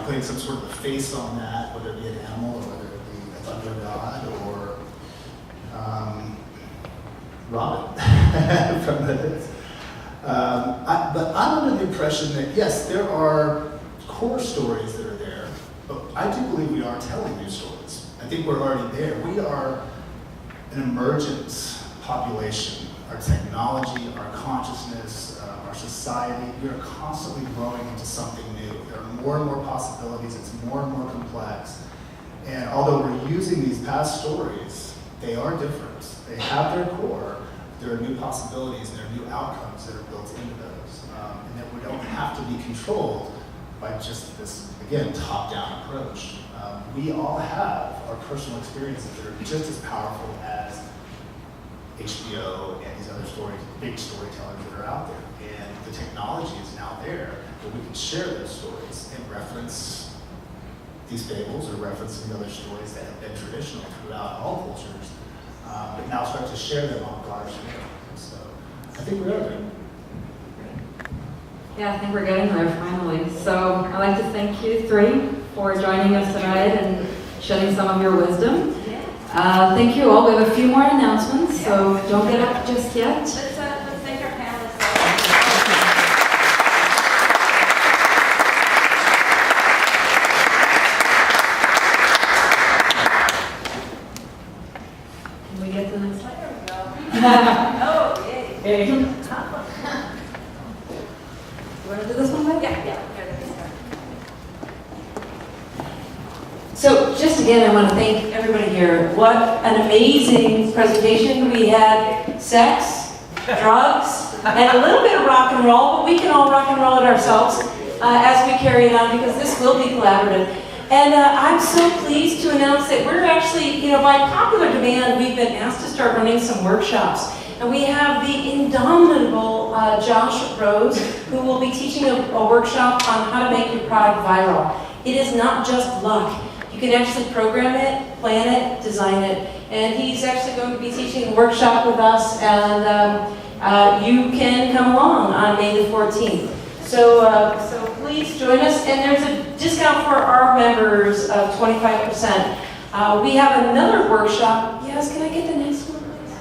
putting some sort of a face on that, whether it be an animal or whether it be a thunder god or Robin from the but I'm under the impression that yes, there are core stories that are there, but I do believe we are telling new stories. I think we're already there. We are an emergent population. Our technology, our consciousness, our society, we are constantly growing into something new. There are more and more possibilities, it's more and more complex. And although we're using these past stories, they are different. They have their core, there are new possibilities and there are new outcomes that are built into those. And that we don't have to be controlled by just this, again, top-down approach. We all have our personal experiences that are just as powerful as HBO and these other stories, big storytellers that are out there. And the technology is now there where we can share those stories and reference these fables or reference some other stories that have been traditional throughout all cultures, but now start to share them on a broader scale. So I think we are there. Yeah, I think we're getting there finally. So I'd like to thank you three for joining us tonight and shedding some of your wisdom. Thank you all. We have a few more announcements, so don't get up just yet. Let's thank our panelists. Can we get to the next slide? There we go. Oh, yay. Yay. You want to do this one, Mike? Yeah. So just again, I want to thank everybody here. What an amazing presentation. We had sex, drugs, and a little bit of rock and roll, but we can all rock and roll it ourselves as we carry it on because this will be collaborative. And I'm so pleased to announce that we're actually, by popular demand, we've been asked to start running some workshops. And we have the indomitable Josh Rose, who will be teaching a workshop on how to make your product viral. It is not just luck. You can actually program it, plan it, design it. And he's actually going to be teaching a workshop with us, and you can come along on May the 14th. So please join us, and there's a discount for our members of 25%. We have another workshop. Yes, can I get the next one, please?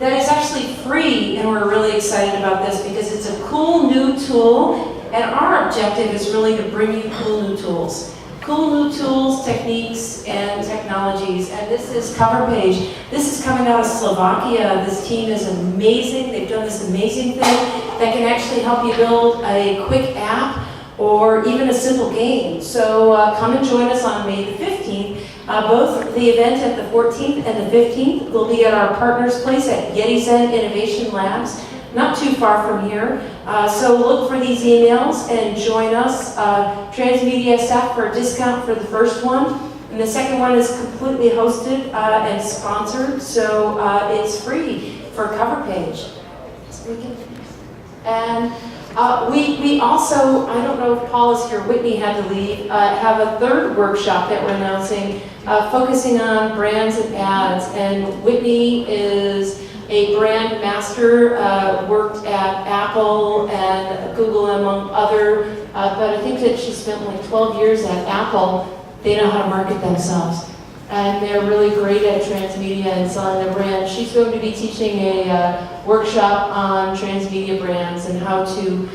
That is actually free, and we're really excited about this because it's a cool new tool, and our objective is really to bring you cool new tools. Cool new tools, techniques, and technologies. And this is Cover Page. This is coming out of Slovakia. This team is amazing. They've done this amazing thing that can actually help you build a quick app or even a simple game. So come and join us on May the 15th. Both the event at the 14th and the 15th will be at our partner's place at Yeti Zen Innovation Labs, not too far from here. So look for these emails and join us. Transmedia staff for a discount for the first one. And the second one is completely hosted and sponsored, so it's free for Cover Page. And we also, I don't know if Paul is here, Whitney had to leave, have a third workshop that we're announcing, focusing on brands and ads. And Whitney is a brand master, worked at Apple and Google among other, but I think that she spent like 12 years at Apple. They know how to market themselves. And they're really great at transmedia and selling their brand. She's going to be teaching a workshop on transmedia brands and how to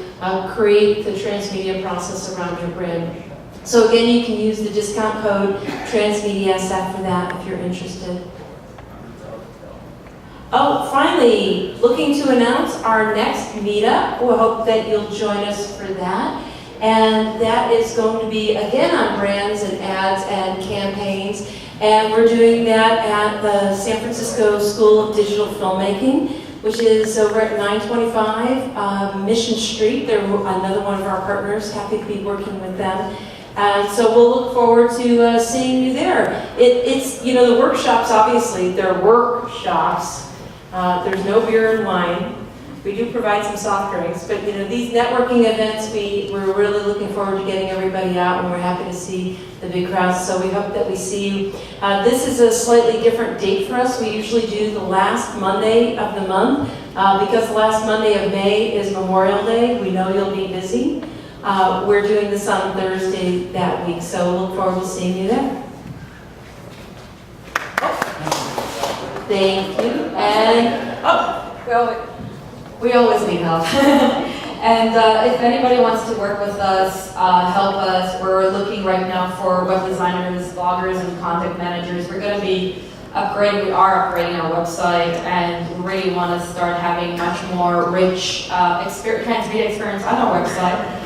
create the transmedia process around your brand. So again, you can use the discount code TransmediaSF for that if you're interested. Oh, finally, looking to announce our next meetup. We hope that you'll join us for that. And that is going to be, again, on brands and ads and campaigns. And we're doing that at the San Francisco School of Digital Filmmaking. which is over at 925 Mission Street. They're another one of our partners. Happy to be working with them. So we'll look forward to seeing you there. It's, you know, the workshops, obviously, they're workshops. There's no beer and wine. We do provide some soft drinks, but you know, these networking events, we're really looking forward to getting everybody out, and we're happy to see the big crowds, so we hope that we see you. This is a slightly different date for us. We usually do the last Monday of the month. Because the last Monday of May is Memorial Day, we know you'll be busy. We're doing this on Thursday that week, so we'll look forward to seeing you there. Thank you. And, Well, we always need help. And if anybody wants to work with us, help us, we're looking right now for web designers, bloggers, and content managers. We're going to be upgrading, we are upgrading our website, and we really want to start having much more rich transmedia experience on our website.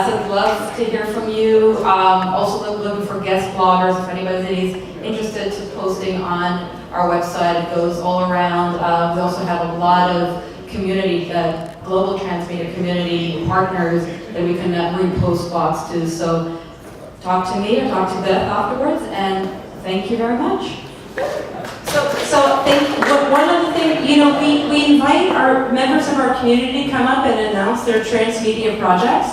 So we'd love to hear from you. Also looking for guest bloggers, if anybody's interested to posting on our website. It goes all around. We also have a lot of community, global transmedia community partners that we can repost blogs to. So talk to me or talk to Beth afterwards, and thank you very much. So one other thing, you know, we invite our members of our community to come up and announce their transmedia projects.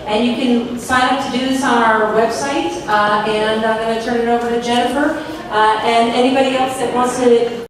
And you can sign up to do this on our website. And I'm going to turn it over to Jennifer and anybody else that wants to